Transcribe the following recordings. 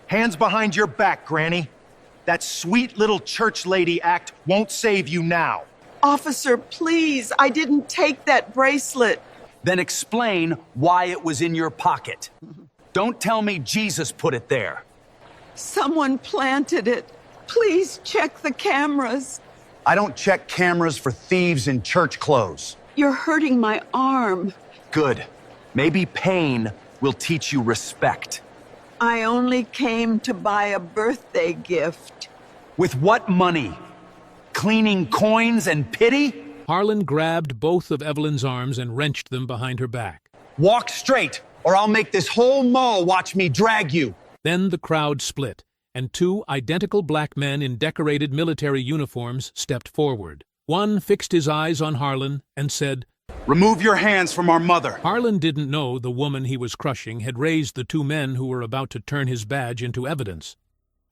Hands behind your back, Granny. That sweet little church lady act won't save you now. Officer, please, I didn't take that bracelet. Then explain why it was in your pocket. Don't tell me Jesus put it there. Someone planted it. Please check the cameras. I don't check cameras for thieves in church clothes. You're hurting my arm. Good. Maybe pain will teach you respect. I only came to buy a birthday gift. With what money? Cleaning coins and pity? Harlan grabbed both of Evelyn's arms and wrenched them behind her back. Walk straight, or I'll make this whole mall watch me drag you. Then the crowd split, and two identical black men in decorated military uniforms stepped forward. One fixed his eyes on Harlan and said, "Remove your hands from our mother." Harlan didn't know the woman he was crushing had raised the two men who were about to turn his badge into evidence.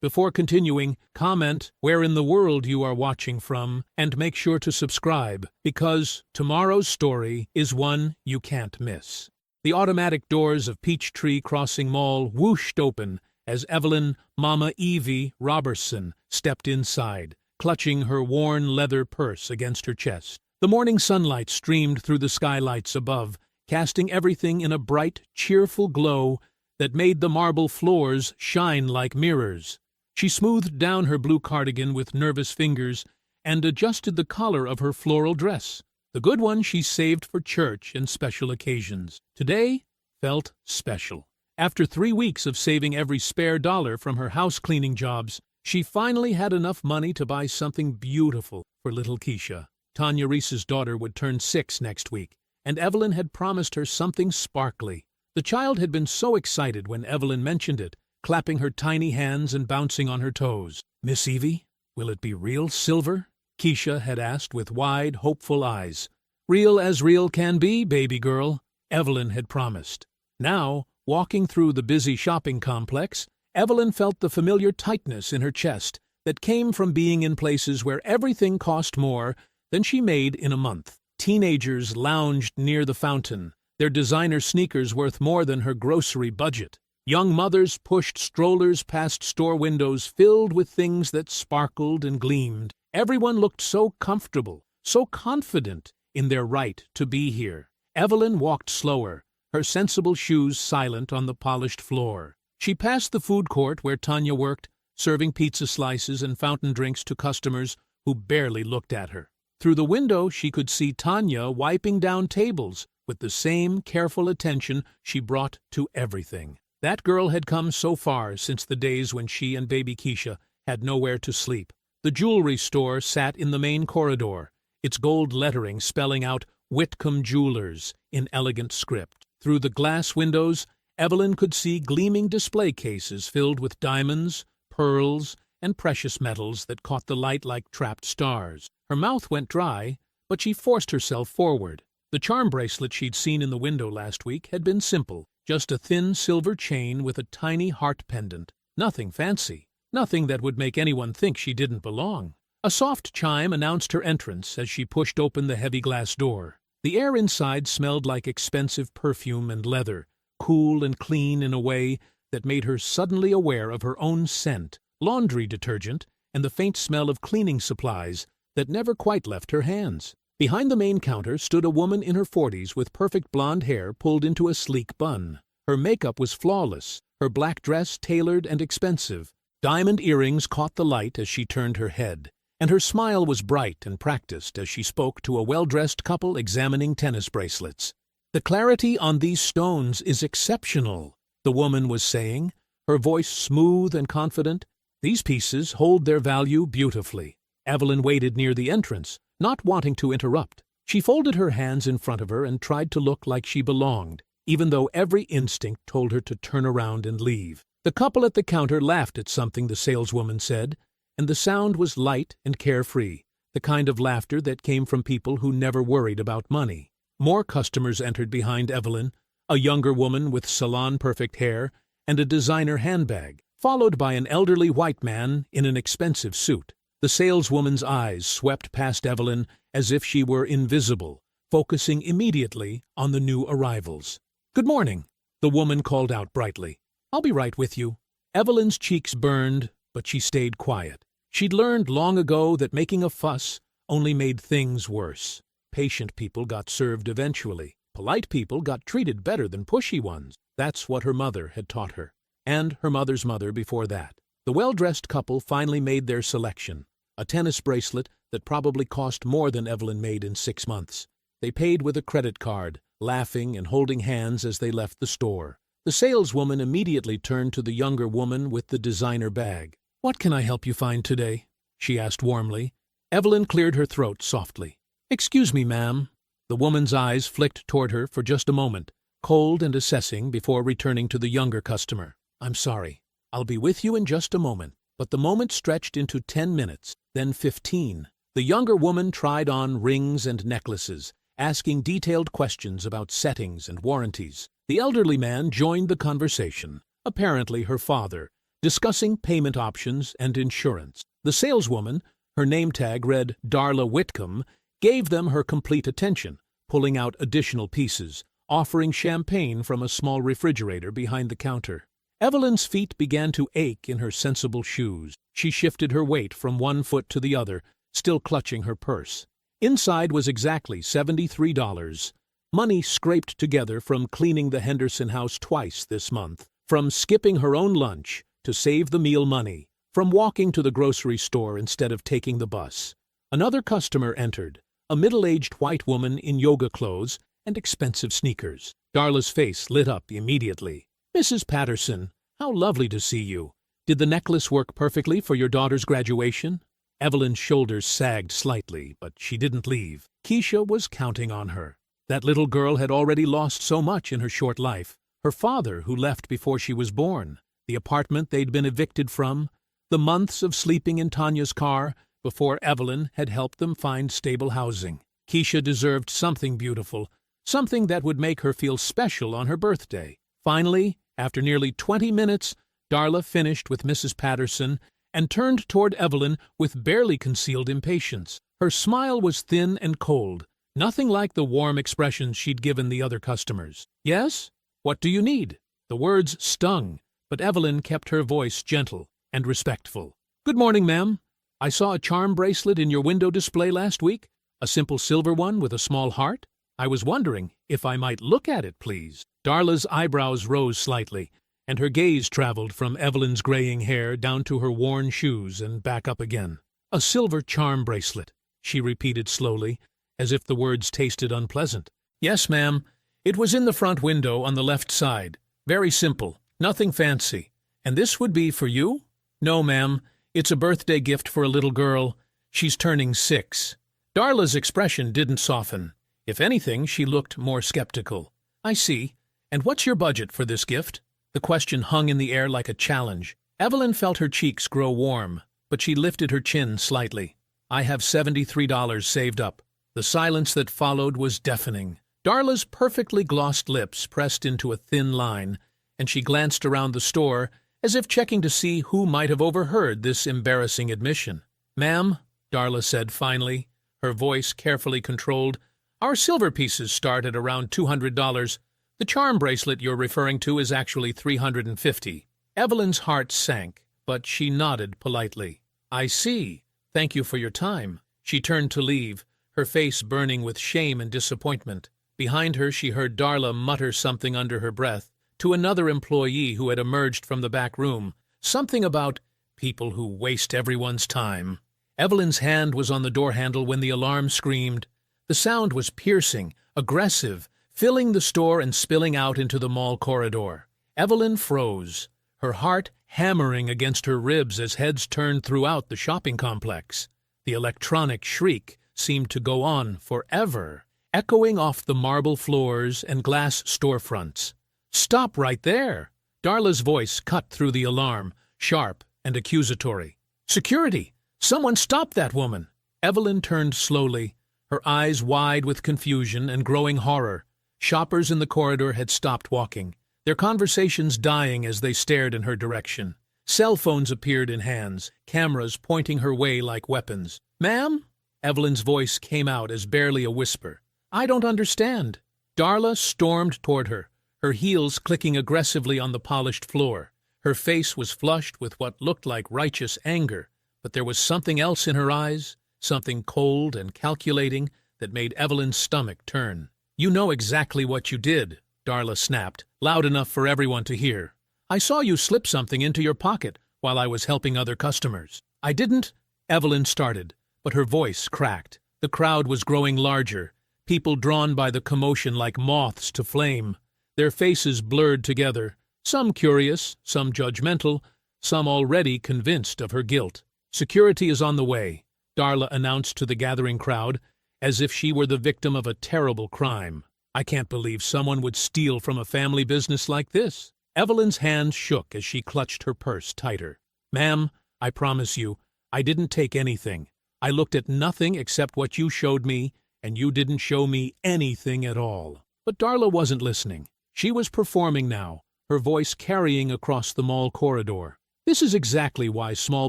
Before continuing, comment where in the world you are watching from, and make sure to subscribe, because tomorrow's story is one you can't miss. The automatic doors of Peachtree Crossing Mall whooshed open as Evelyn Mama Evie Robertson stepped inside, clutching her worn leather purse against her chest. The morning sunlight streamed through the skylights above, casting everything in a bright, cheerful glow that made the marble floors shine like mirrors. She smoothed down her blue cardigan with nervous fingers and adjusted the collar of her floral dress, the good one she saved for church and special occasions. Today felt special. After 3 weeks of saving every spare dollar from her house-cleaning jobs, she finally had enough money to buy something beautiful for little Keisha. Tanya Reese's daughter would turn 6 next week, and Evelyn had promised her something sparkly. The child had been so excited when Evelyn mentioned it, clapping her tiny hands and bouncing on her toes. "Miss Evie, will it be real silver?" Keisha had asked with wide, hopeful eyes. "Real as real can be, baby girl," Evelyn had promised. Now, walking through the busy shopping complex, Evelyn felt the familiar tightness in her chest that came from being in places where everything cost more than she made in a month. Teenagers lounged near the fountain, their designer sneakers worth more than her grocery budget. Young mothers pushed strollers past store windows filled with things that sparkled and gleamed. Everyone looked so comfortable, so confident in their right to be here. Evelyn walked slower, her sensible shoes silent on the polished floor. She passed the food court where Tanya worked, serving pizza slices and fountain drinks to customers who barely looked at her. Through the window, she could see Tanya wiping down tables with the same careful attention she brought to everything. That girl had come so far since the days when she and baby Keisha had nowhere to sleep. The jewelry store sat in the main corridor, its gold lettering spelling out Whitcomb Jewelers in elegant script. Through the glass windows, Evelyn could see gleaming display cases filled with diamonds, pearls, and precious metals that caught the light like trapped stars. Her mouth went dry, but she forced herself forward. The charm bracelet she'd seen in the window last week had been simple. Just a thin silver chain with a tiny heart pendant. Nothing fancy. Nothing that would make anyone think she didn't belong. A soft chime announced her entrance as she pushed open the heavy glass door. The air inside smelled like expensive perfume and leather, cool and clean in a way that made her suddenly aware of her own scent, laundry detergent, and the faint smell of cleaning supplies that never quite left her hands. Behind the main counter stood a woman in her 40s with perfect blonde hair pulled into a sleek bun. Her makeup was flawless, her black dress tailored and expensive. Diamond earrings caught the light as she turned her head, and her smile was bright and practiced as she spoke to a well-dressed couple examining tennis bracelets. "The clarity on these stones is exceptional," the woman was saying, her voice smooth and confident. "These pieces hold their value beautifully." Evelyn waited near the entrance, not wanting to interrupt. She folded her hands in front of her and tried to look like she belonged, even though every instinct told her to turn around and leave. The couple at the counter laughed at something the saleswoman said, and the sound was light and carefree, the kind of laughter that came from people who never worried about money. More customers entered behind Evelyn, a younger woman with salon-perfect hair and a designer handbag, followed by an elderly white man in an expensive suit. The saleswoman's eyes swept past Evelyn as if she were invisible, focusing immediately on the new arrivals. "Good morning," the woman called out brightly. "I'll be right with you." Evelyn's cheeks burned, but she stayed quiet. She'd learned long ago that making a fuss only made things worse. Patient people got served eventually. Polite people got treated better than pushy ones. That's what her mother had taught her. And her mother's mother before that. The well-dressed couple finally made their selection. A tennis bracelet that probably cost more than Evelyn made in 6 months. They paid with a credit card, laughing and holding hands as they left the store. The saleswoman immediately turned to the younger woman with the designer bag. "What can I help you find today?" she asked warmly. Evelyn cleared her throat softly. "Excuse me, ma'am." The woman's eyes flicked toward her for just a moment, cold and assessing before returning to the younger customer. "I'm sorry. I'll be with you in just a moment." But the moment stretched into 10 minutes, then 15. The younger woman tried on rings and necklaces, asking detailed questions about settings and warranties. The elderly man joined the conversation, apparently her father, discussing payment options and insurance. The saleswoman, her name tag read Darla Whitcomb, gave them her complete attention, pulling out additional pieces, offering champagne from a small refrigerator behind the counter. Evelyn's feet began to ache in her sensible shoes. She shifted her weight from one foot to the other, still clutching her purse. Inside was exactly $73, money scraped together from cleaning the Henderson house twice this month, from skipping her own lunch to save the meal money, from walking to the grocery store instead of taking the bus. Another customer entered, a middle-aged white woman in yoga clothes and expensive sneakers. Darla's face lit up immediately. "Mrs. Patterson, how lovely to see you. Did the necklace work perfectly for your daughter's graduation?" Evelyn's shoulders sagged slightly, but she didn't leave. Keisha was counting on her. That little girl had already lost so much in her short life. Her father, who left before she was born, the apartment they'd been evicted from, the months of sleeping in Tanya's car before Evelyn had helped them find stable housing. Keisha deserved something beautiful, something that would make her feel special on her birthday. Finally, after nearly 20 minutes, Darla finished with Mrs. Patterson and turned toward Evelyn with barely concealed impatience. Her smile was thin and cold, nothing like the warm expressions she'd given the other customers. "Yes? What do you need?" The words stung, but Evelyn kept her voice gentle and respectful. "Good morning, ma'am. I saw a charm bracelet in your window display last week, a simple silver one with a small heart. I was wondering if I might look at it, please." Darla's eyebrows rose slightly, and her gaze traveled from Evelyn's graying hair down to her worn shoes and back up again. "A silver charm bracelet," she repeated slowly, as if the words tasted unpleasant. "Yes, ma'am. It was in the front window on the left side. Very simple, nothing fancy. And this would be for you?" "No, ma'am. It's a birthday gift for a little girl. She's turning 6. Darla's expression didn't soften. If anything, she looked more skeptical. "I see. And what's your budget for this gift?" The question hung in the air like a challenge. Evelyn felt her cheeks grow warm, but she lifted her chin slightly. "I have $73 saved up." The silence that followed was deafening. Darla's perfectly glossed lips pressed into a thin line, and she glanced around the store as if checking to see who might have overheard this embarrassing admission. "Ma'am," Darla said finally, her voice carefully controlled, "our silver pieces start at around $200. The charm bracelet you're referring to is actually $350. Evelyn's heart sank, but she nodded politely. "I see. Thank you for your time." She turned to leave, her face burning with shame and disappointment. Behind her, she heard Darla mutter something under her breath to another employee who had emerged from the back room, something about people who waste everyone's time. Evelyn's hand was on the door handle when the alarm screamed. The sound was piercing, aggressive, filling the store and spilling out into the mall corridor. Evelyn froze, her heart hammering against her ribs as heads turned throughout the shopping complex. The electronic shriek seemed to go on forever, echoing off the marble floors and glass storefronts. "Stop right there!" Darla's voice cut through the alarm, sharp and accusatory. "Security! Someone stop that woman!" Evelyn turned slowly, her eyes wide with confusion and growing horror. Shoppers in the corridor had stopped walking, their conversations dying as they stared in her direction. Cell phones appeared in hands, cameras pointing her way like weapons. "Ma'am?" Evelyn's voice came out as barely a whisper. "I don't understand." Darla stormed toward her, her heels clicking aggressively on the polished floor. Her face was flushed with what looked like righteous anger, but there was something else in her eyes, something cold and calculating that made Evelyn's stomach turn. "You know exactly what you did," Darla snapped, loud enough for everyone to hear. "I saw you slip something into your pocket while I was helping other customers." "I didn't," Evelyn started, but her voice cracked. The crowd was growing larger, people drawn by the commotion like moths to flame, their faces blurred together, some curious, some judgmental, some already convinced of her guilt. "Security is on the way," Darla announced to the gathering crowd, as if she were the victim of a terrible crime. "I can't believe someone would steal from a family business like this." Evelyn's hands shook as she clutched her purse tighter. "Ma'am, I promise you, I didn't take anything. I looked at nothing except what you showed me, and you didn't show me anything at all." But Darla wasn't listening. She was performing now, her voice carrying across the mall corridor. "This is exactly why small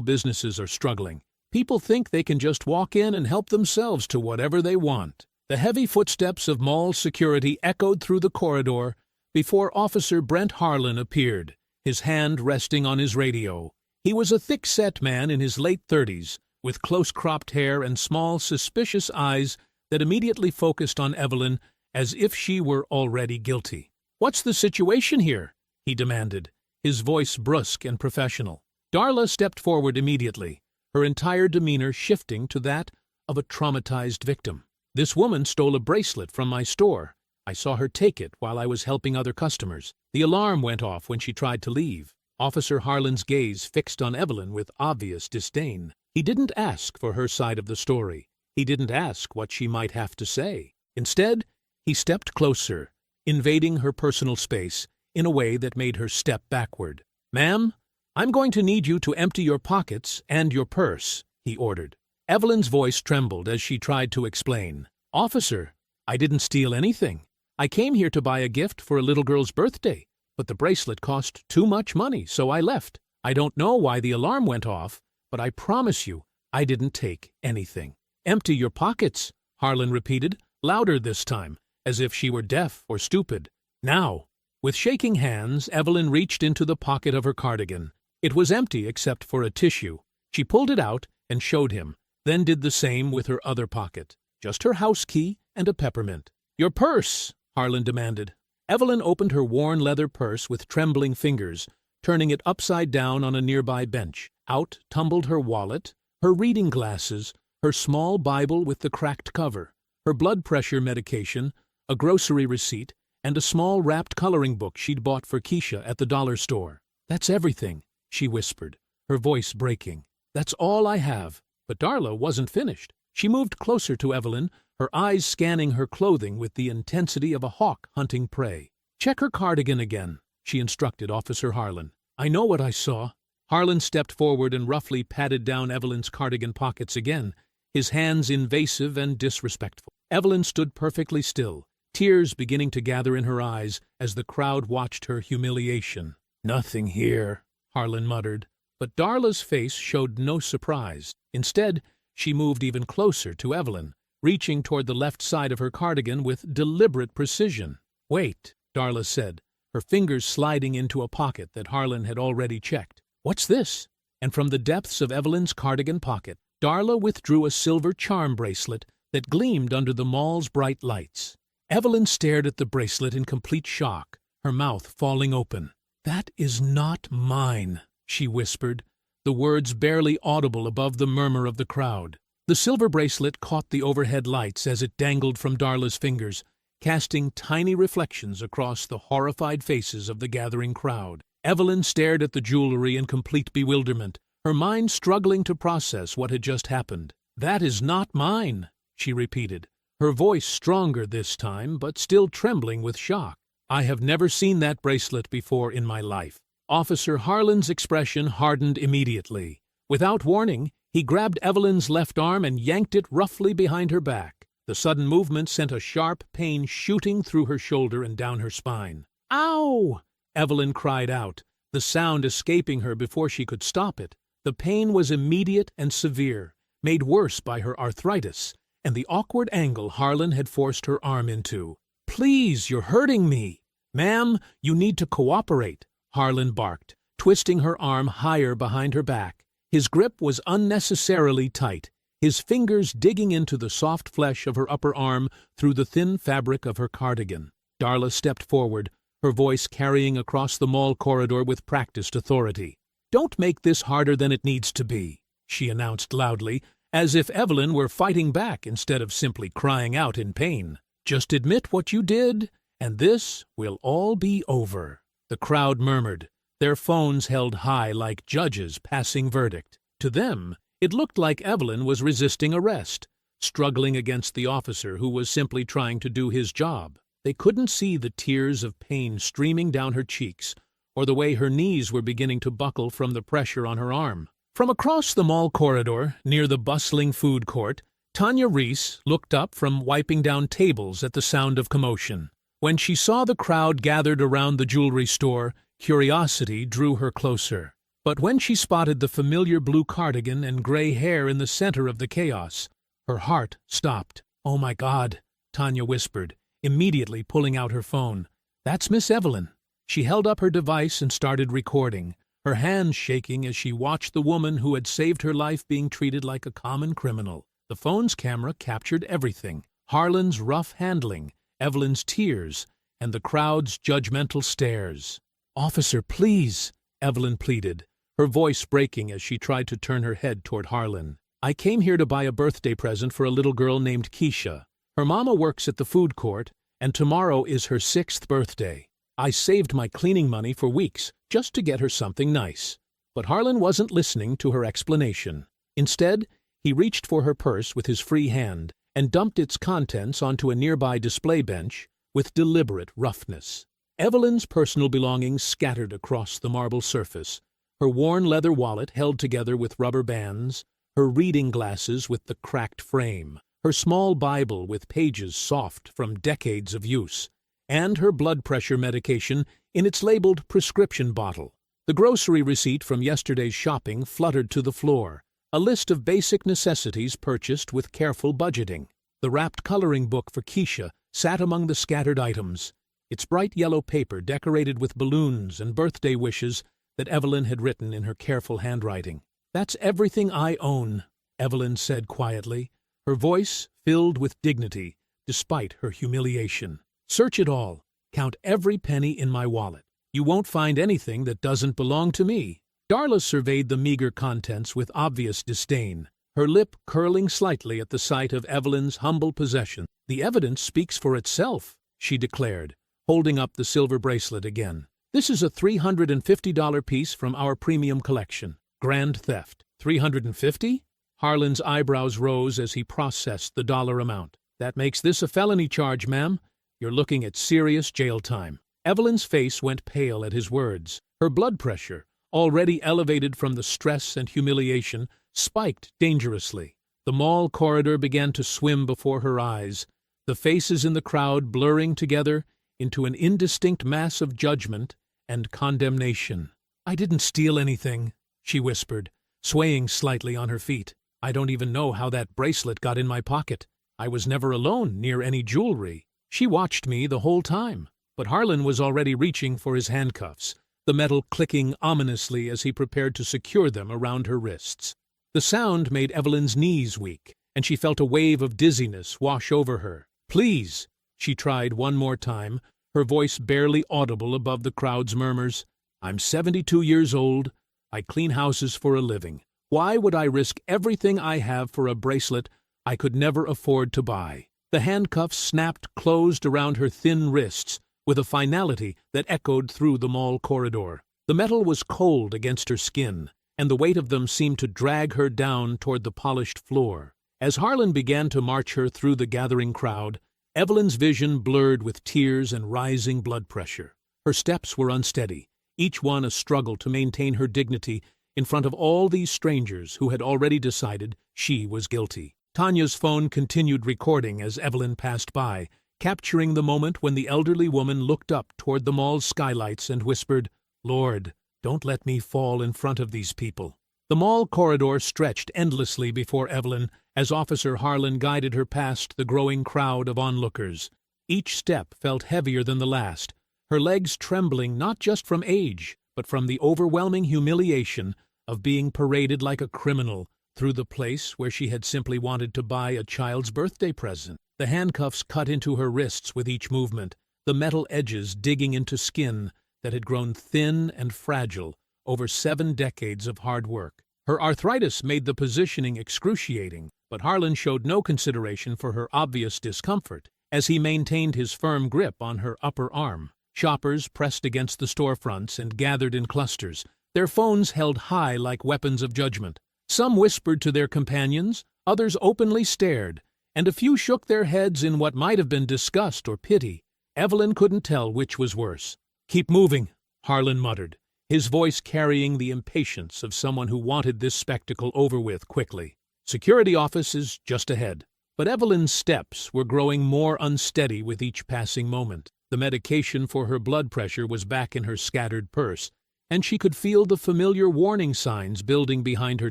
businesses are struggling. People think they can just walk in and help themselves to whatever they want." The heavy footsteps of mall security echoed through the corridor before Officer Brent Harlan appeared, his hand resting on his radio. He was a thick-set man in his late 30s, with close-cropped hair and small, suspicious eyes that immediately focused on Evelyn as if she were already guilty. "What's the situation here?" he demanded, his voice brusque and professional. Darla stepped forward immediately, her entire demeanor shifting to that of a traumatized victim. "This woman stole a bracelet from my store. I saw her take it while I was helping other customers. The alarm went off when she tried to leave." Officer Harlan's gaze fixed on Evelyn with obvious disdain. He didn't ask for her side of the story. He didn't ask what she might have to say. Instead, he stepped closer, invading her personal space in a way that made her step backward. "Ma'am, I'm going to need you to empty your pockets and your purse," he ordered. Evelyn's voice trembled as she tried to explain. "Officer, I didn't steal anything. I came here to buy a gift for a little girl's birthday, but the bracelet cost too much money, so I left. I don't know why the alarm went off, but I promise you, I didn't take anything." "Empty your pockets," Harlan repeated, louder this time, as if she were deaf or stupid. "Now." With shaking hands, Evelyn reached into the pocket of her cardigan. It was empty except for a tissue. She pulled it out and showed him, then did the same with her other pocket. Just her house key and a peppermint. "Your purse," Harlan demanded. Evelyn opened her worn leather purse with trembling fingers, turning it upside down on a nearby bench. Out tumbled her wallet, her reading glasses, her small Bible with the cracked cover, her blood pressure medication, a grocery receipt, and a small wrapped coloring book she'd bought for Keisha at the dollar store. "That's everything," she whispered, her voice breaking. "That's all I have." But Darla wasn't finished. She moved closer to Evelyn, her eyes scanning her clothing with the intensity of a hawk hunting prey. "Check her cardigan again," she instructed Officer Harlan. "I know what I saw." Harlan stepped forward and roughly patted down Evelyn's cardigan pockets again, his hands invasive and disrespectful. Evelyn stood perfectly still, tears beginning to gather in her eyes as the crowd watched her humiliation. "Nothing here," Harlan muttered, but Darla's face showed no surprise. Instead, she moved even closer to Evelyn, reaching toward the left side of her cardigan with deliberate precision. "Wait," Darla said, her fingers sliding into a pocket that Harlan had already checked. "What's this?" And from the depths of Evelyn's cardigan pocket, Darla withdrew a silver charm bracelet that gleamed under the mall's bright lights. Evelyn stared at the bracelet in complete shock, her mouth falling open. "That is not mine," she whispered, the words barely audible above the murmur of the crowd. The silver bracelet caught the overhead lights as it dangled from Darla's fingers, casting tiny reflections across the horrified faces of the gathering crowd. Evelyn stared at the jewelry in complete bewilderment, her mind struggling to process what had just happened. "That is not mine," she repeated, her voice stronger this time, but still trembling with shock. "I have never seen that bracelet before in my life." Officer Harlan's expression hardened immediately. Without warning, he grabbed Evelyn's left arm and yanked it roughly behind her back. The sudden movement sent a sharp pain shooting through her shoulder and down her spine. "Ow!" Evelyn cried out, the sound escaping her before she could stop it. The pain was immediate and severe, made worse by her arthritis, and the awkward angle Harlan had forced her arm into. "Please, you're hurting me." "Ma'am, you need to cooperate," Harlan barked, twisting her arm higher behind her back. His grip was unnecessarily tight, his fingers digging into the soft flesh of her upper arm through the thin fabric of her cardigan. Darla stepped forward, her voice carrying across the mall corridor with practiced authority. "Don't make this harder than it needs to be," she announced loudly, as if Evelyn were fighting back instead of simply crying out in pain. "Just admit what you did, and this will all be over." The crowd murmured, their phones held high like judges passing verdict. To them, it looked like Evelyn was resisting arrest, struggling against the officer who was simply trying to do his job. They couldn't see the tears of pain streaming down her cheeks, or the way her knees were beginning to buckle from the pressure on her arm. From across the mall corridor, near the bustling food court, Tanya Reese looked up from wiping down tables at the sound of commotion. When she saw the crowd gathered around the jewelry store, curiosity drew her closer. But when she spotted the familiar blue cardigan and gray hair in the center of the chaos, her heart stopped. "Oh my God," Tanya whispered, immediately pulling out her phone. "That's Miss Evelyn." She held up her device and started recording, her hands shaking as she watched the woman who had saved her life being treated like a common criminal. The phone's camera captured everything: Harlan's rough handling, Evelyn's tears, and the crowd's judgmental stares. "Officer, please," Evelyn pleaded, her voice breaking as she tried to turn her head toward Harlan. "I came here to buy a birthday present for a little girl named Keisha. Her mama works at the food court, and tomorrow is her 6th birthday. I saved my cleaning money for weeks just to get her something nice." But Harlan wasn't listening to her explanation. Instead, he reached for her purse with his free hand and dumped its contents onto a nearby display bench with deliberate roughness. Evelyn's personal belongings scattered across the marble surface, her worn leather wallet held together with rubber bands, her reading glasses with the cracked frame, her small Bible with pages soft from decades of use, and her blood pressure medication in its labeled prescription bottle. The grocery receipt from yesterday's shopping fluttered to the floor, a list of basic necessities purchased with careful budgeting. The wrapped coloring book for Keisha sat among the scattered items, its bright yellow paper decorated with balloons and birthday wishes that Evelyn had written in her careful handwriting. "That's everything I own," Evelyn said quietly, her voice filled with dignity despite her humiliation. "Search it all. Count every penny in my wallet. You won't find anything that doesn't belong to me." Darla surveyed the meager contents with obvious disdain, her lip curling slightly at the sight of Evelyn's humble possession. "The evidence speaks for itself," she declared, holding up the silver bracelet again. "This is a $350 piece from our premium collection. Grand theft." $350? Harlan's eyebrows rose as he processed the dollar amount. "That makes this a felony charge, ma'am. You're looking at serious jail time." Evelyn's face went pale at his words. Her blood pressure, already elevated from the stress and humiliation, spiked dangerously. The mall corridor began to swim before her eyes, the faces in the crowd blurring together into an indistinct mass of judgment and condemnation. "I didn't steal anything," she whispered, swaying slightly on her feet. "I don't even know how that bracelet got in my pocket. I was never alone near any jewelry." She watched me the whole time, but Harlan was already reaching for his handcuffs, the metal clicking ominously as he prepared to secure them around her wrists. The sound made Evelyn's knees weak, and she felt a wave of dizziness wash over her. "Please," she tried one more time, her voice barely audible above the crowd's murmurs. "I'm 72 years old. I clean houses for a living. Why would I risk everything I have for a bracelet I could never afford to buy?" The handcuffs snapped closed around her thin wrists with a finality that echoed through the mall corridor. The metal was cold against her skin, and the weight of them seemed to drag her down toward the polished floor. As Harlan began to march her through the gathering crowd, Evelyn's vision blurred with tears and rising blood pressure. Her steps were unsteady, each one a struggle to maintain her dignity in front of all these strangers who had already decided she was guilty. Tanya's phone continued recording as Evelyn passed by, capturing the moment when the elderly woman looked up toward the mall's skylights and whispered, "Lord, don't let me fall in front of these people." The mall corridor stretched endlessly before Evelyn as Officer Harlan guided her past the growing crowd of onlookers. Each step felt heavier than the last, her legs trembling not just from age, but from the overwhelming humiliation of being paraded like a criminal through the place where she had simply wanted to buy a child's birthday present. The handcuffs cut into her wrists with each movement, the metal edges digging into skin that had grown thin and fragile over 7 decades of hard work. Her arthritis made the positioning excruciating, but Harlan showed no consideration for her obvious discomfort as he maintained his firm grip on her upper arm. Shoppers pressed against the storefronts and gathered in clusters, their phones held high like weapons of judgment. Some whispered to their companions, others openly stared, and a few shook their heads in what might have been disgust or pity. Evelyn couldn't tell which was worse. "Keep moving," Harlan muttered, his voice carrying the impatience of someone who wanted this spectacle over with quickly. Security office is just ahead. But Evelyn's steps were growing more unsteady with each passing moment. The medication for her blood pressure was back in her scattered purse, and she could feel the familiar warning signs building behind her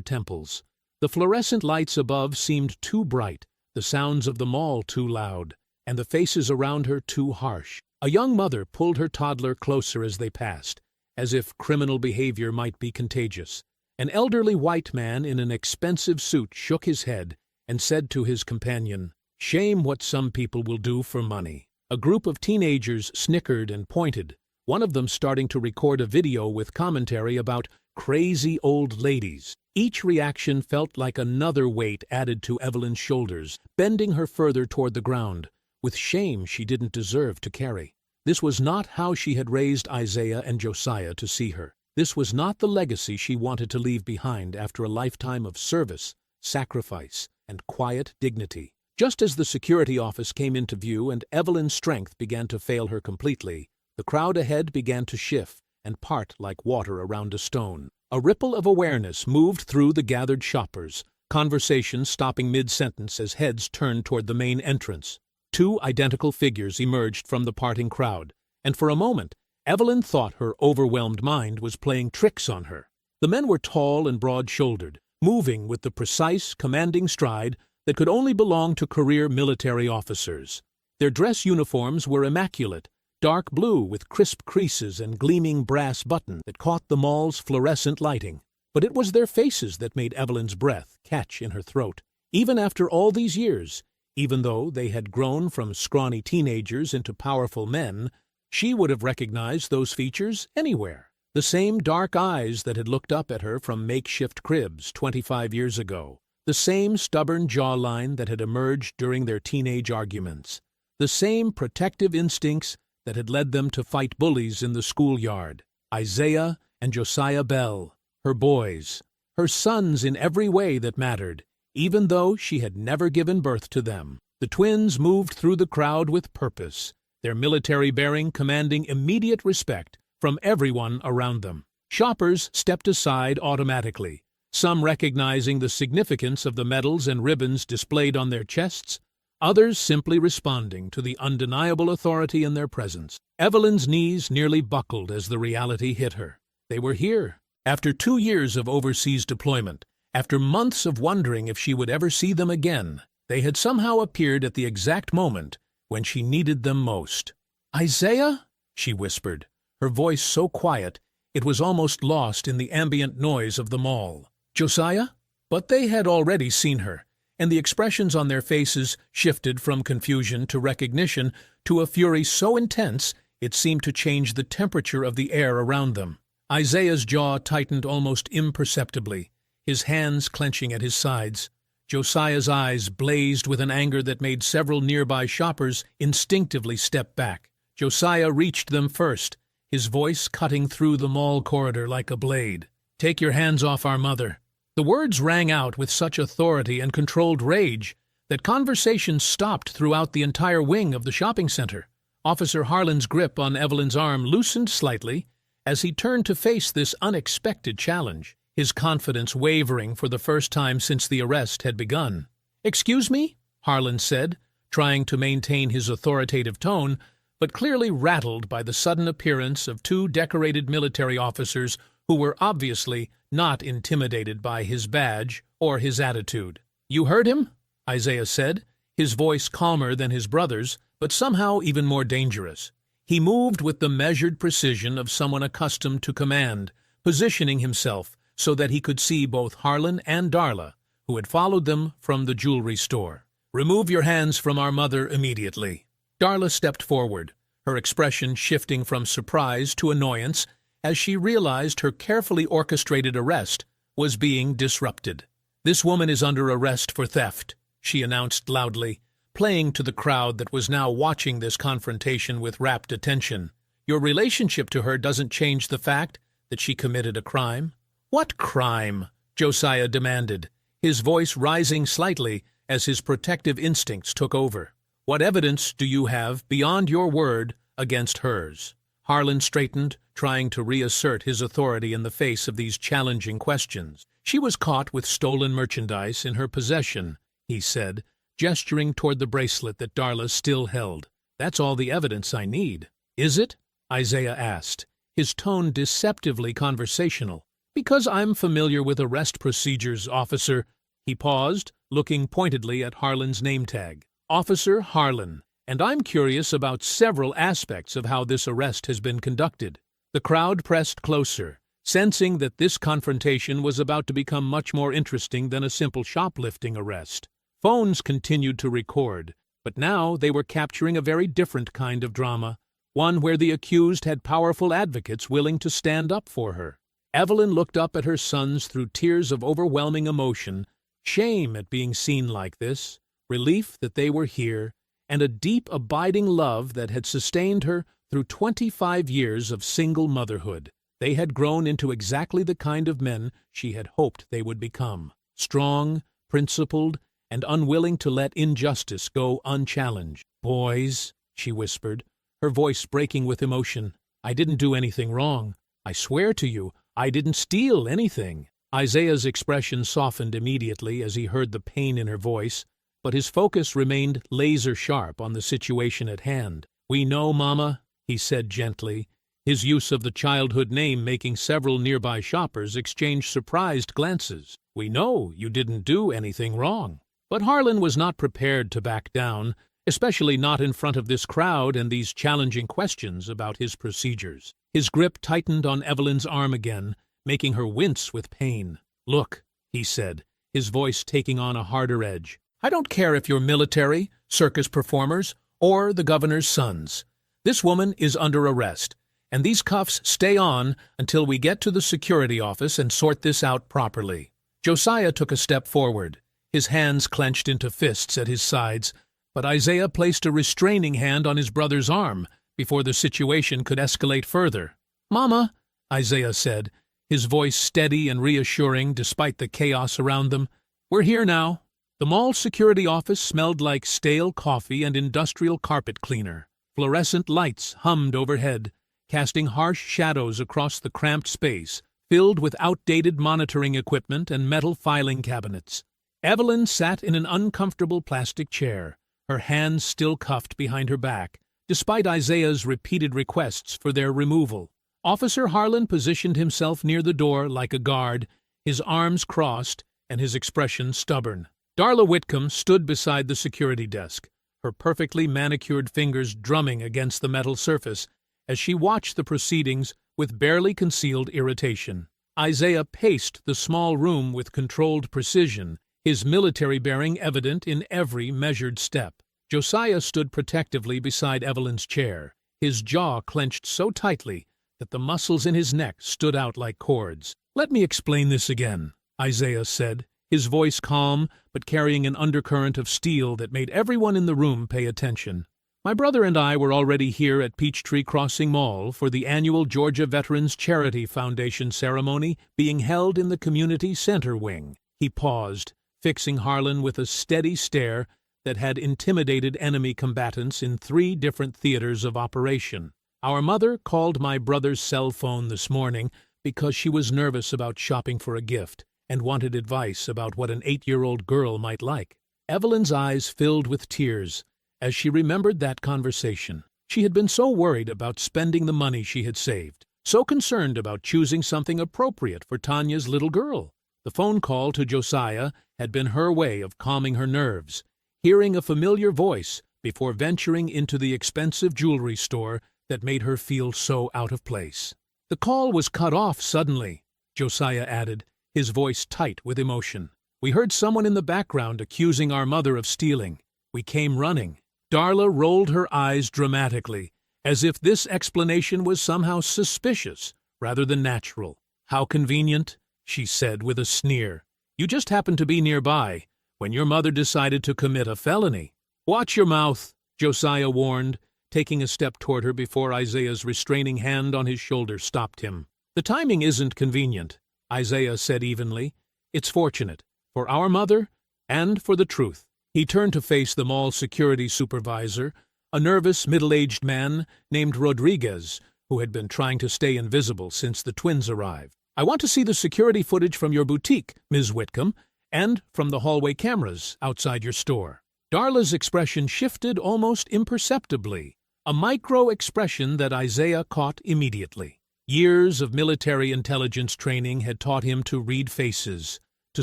temples. The fluorescent lights above seemed too bright, the sounds of the mall too loud, and the faces around her too harsh. A young mother pulled her toddler closer as they passed, as if criminal behavior might be contagious. An elderly white man in an expensive suit shook his head and said to his companion, "Shame what some people will do for money." A group of teenagers snickered and pointed, one of them starting to record a video with commentary about crazy old ladies. Each reaction felt like another weight added to Evelyn's shoulders, bending her further toward the ground, with shame she didn't deserve to carry. This was not how she had raised Isaiah and Josiah to see her. This was not the legacy she wanted to leave behind after a lifetime of service, sacrifice, and quiet dignity. Just as the security office came into view and Evelyn's strength began to fail her completely, the crowd ahead began to shift and part like water around a stone. A ripple of awareness moved through the gathered shoppers, conversations stopping mid-sentence as heads turned toward the main entrance. 2 identical figures emerged from the parting crowd, and for a moment, Evelyn thought her overwhelmed mind was playing tricks on her. The men were tall and broad-shouldered, moving with the precise, commanding stride that could only belong to career military officers. Their dress uniforms were immaculate, dark blue with crisp creases and gleaming brass buttons that caught the mall's fluorescent lighting. But it was their faces that made Evelyn's breath catch in her throat. Even after all these years, even though they had grown from scrawny teenagers into powerful men, she would have recognized those features anywhere. The same dark eyes that had looked up at her from makeshift cribs 25 years ago. The same stubborn jawline that had emerged during their teenage arguments. The same protective instincts that had led them to fight bullies in the schoolyard. Isaiah and Josiah Bell, her boys, her sons in every way that mattered, even though she had never given birth to them. The twins moved through the crowd with purpose, their military bearing commanding immediate respect from everyone around them. Shoppers stepped aside automatically, some recognizing the significance of the medals and ribbons displayed on their chests, others simply responding to the undeniable authority in their presence. Evelyn's knees nearly buckled as the reality hit her. They were here. After 2 years of overseas deployment, after months of wondering if she would ever see them again, they had somehow appeared at the exact moment when she needed them most. "Isaiah?" she whispered, her voice so quiet it was almost lost in the ambient noise of the mall. "Josiah?" But they had already seen her, and the expressions on their faces shifted from confusion to recognition to a fury so intense it seemed to change the temperature of the air around them. Isaiah's jaw tightened almost imperceptibly, his hands clenching at his sides. Josiah's eyes blazed with an anger that made several nearby shoppers instinctively step back. Josiah reached them first, his voice cutting through the mall corridor like a blade. "Take your hands off our mother." The words rang out with such authority and controlled rage that conversation stopped throughout the entire wing of the shopping center. Officer Harlan's grip on Evelyn's arm loosened slightly as he turned to face this unexpected challenge, his confidence wavering for the first time since the arrest had begun. "Excuse me?" Harlan said, trying to maintain his authoritative tone, but clearly rattled by the sudden appearance of 2 decorated military officers who were obviously not intimidated by his badge or his attitude. "You heard him?" Isaiah said, his voice calmer than his brother's, but somehow even more dangerous. He moved with the measured precision of someone accustomed to command, positioning himself so that he could see both Harlan and Darla, who had followed them from the jewelry store. "Remove your hands from our mother immediately." Darla stepped forward, her expression shifting from surprise to annoyance as she realized her carefully orchestrated arrest was being disrupted. "This woman is under arrest for theft," she announced loudly, playing to the crowd that was now watching this confrontation with rapt attention. "Your relationship to her doesn't change the fact that she committed a crime." "What crime?" Josiah demanded, his voice rising slightly as his protective instincts took over. "What evidence do you have, beyond your word, against hers?" Harlan straightened, trying to reassert his authority in the face of these challenging questions. "She was caught with stolen merchandise in her possession," he said, gesturing toward the bracelet that Darla still held. "That's all the evidence I need." "Is it?" Isaiah asked, his tone deceptively conversational. "Because I'm familiar with arrest procedures, officer." He paused, looking pointedly at Harlan's name tag. "Officer Harlan, and I'm curious about several aspects of how this arrest has been conducted." The crowd pressed closer, sensing that this confrontation was about to become much more interesting than a simple shoplifting arrest. Phones continued to record, but now they were capturing a very different kind of drama, one where the accused had powerful advocates willing to stand up for her. Evelyn looked up at her sons through tears of overwhelming emotion, shame at being seen like this, relief that they were here, and a deep, abiding love that had sustained her through 25 years of single motherhood. They had grown into exactly the kind of men she had hoped they would become: strong, principled, and unwilling to let injustice go unchallenged. "Boys," she whispered, her voice breaking with emotion, "I didn't do anything wrong. I swear to you, I didn't steal anything." Isaiah's expression softened immediately as he heard the pain in her voice, but his focus remained laser-sharp on the situation at hand. "We know, Mama," he said gently, his use of the childhood name making several nearby shoppers exchange surprised glances. "We know you didn't do anything wrong." But Harlan was not prepared to back down, especially not in front of this crowd and these challenging questions about his procedures. His grip tightened on Evelyn's arm again, making her wince with pain. "Look," he said, his voice taking on a harder edge. "I don't care if you're military, circus performers, or the governor's sons. This woman is under arrest, and these cuffs stay on until we get to the security office and sort this out properly." Josiah took a step forward, his hands clenched into fists at his sides, but Isaiah placed a restraining hand on his brother's arm before the situation could escalate further. "Mama," Isaiah said, his voice steady and reassuring despite the chaos around them, "we're here now." The mall security office smelled like stale coffee and industrial carpet cleaner. Fluorescent lights hummed overhead, casting harsh shadows across the cramped space, filled with outdated monitoring equipment and metal filing cabinets. Evelyn sat in an uncomfortable plastic chair, her hands still cuffed behind her back, despite Isaiah's repeated requests for their removal. Officer Harlan positioned himself near the door like a guard, his arms crossed and his expression stubborn. Darla Whitcomb stood beside the security desk, her perfectly manicured fingers drumming against the metal surface as she watched the proceedings with barely concealed irritation. Isaiah paced the small room with controlled precision, his military bearing evident in every measured step. Josiah stood protectively beside Evelyn's chair, his jaw clenched so tightly that the muscles in his neck stood out like cords. "Let me explain this again," Isaiah said, his voice calm but carrying an undercurrent of steel that made everyone in the room pay attention. "My brother and I were already here at Peachtree Crossing Mall for the annual Georgia Veterans Charity Foundation ceremony being held in the Community Center Wing." He paused, fixing Harlan with a steady stare that had intimidated enemy combatants in 3 different theaters of operation. "Our mother called my brother's cell phone this morning because she was nervous about shopping for a gift and wanted advice about what an 8-year-old girl might like." Evelyn's eyes filled with tears as she remembered that conversation. She had been so worried about spending the money she had saved, so concerned about choosing something appropriate for Tanya's little girl. The phone call to Josiah had been her way of calming her nerves, hearing a familiar voice before venturing into the expensive jewelry store that made her feel so out of place. "The call was cut off suddenly," Josiah added, his voice tight with emotion. "We heard someone in the background accusing our mother of stealing. We came running." Darla rolled her eyes dramatically, as if this explanation was somehow suspicious rather than natural. "How convenient," she said with a sneer. "You just happened to be nearby when your mother decided to commit a felony." "Watch your mouth," Josiah warned, taking a step toward her before Isaiah's restraining hand on his shoulder stopped him. "The timing isn't convenient," Isaiah said evenly. "It's fortunate, for our mother and for the truth." He turned to face the mall security supervisor, a nervous, middle-aged man named Rodriguez, who had been trying to stay invisible since the twins arrived. "I want to see the security footage from your boutique, Ms. Whitcomb, and from the hallway cameras outside your store." Darla's expression shifted almost imperceptibly, a micro-expression that Isaiah caught immediately. Years of military intelligence training had taught him to read faces, to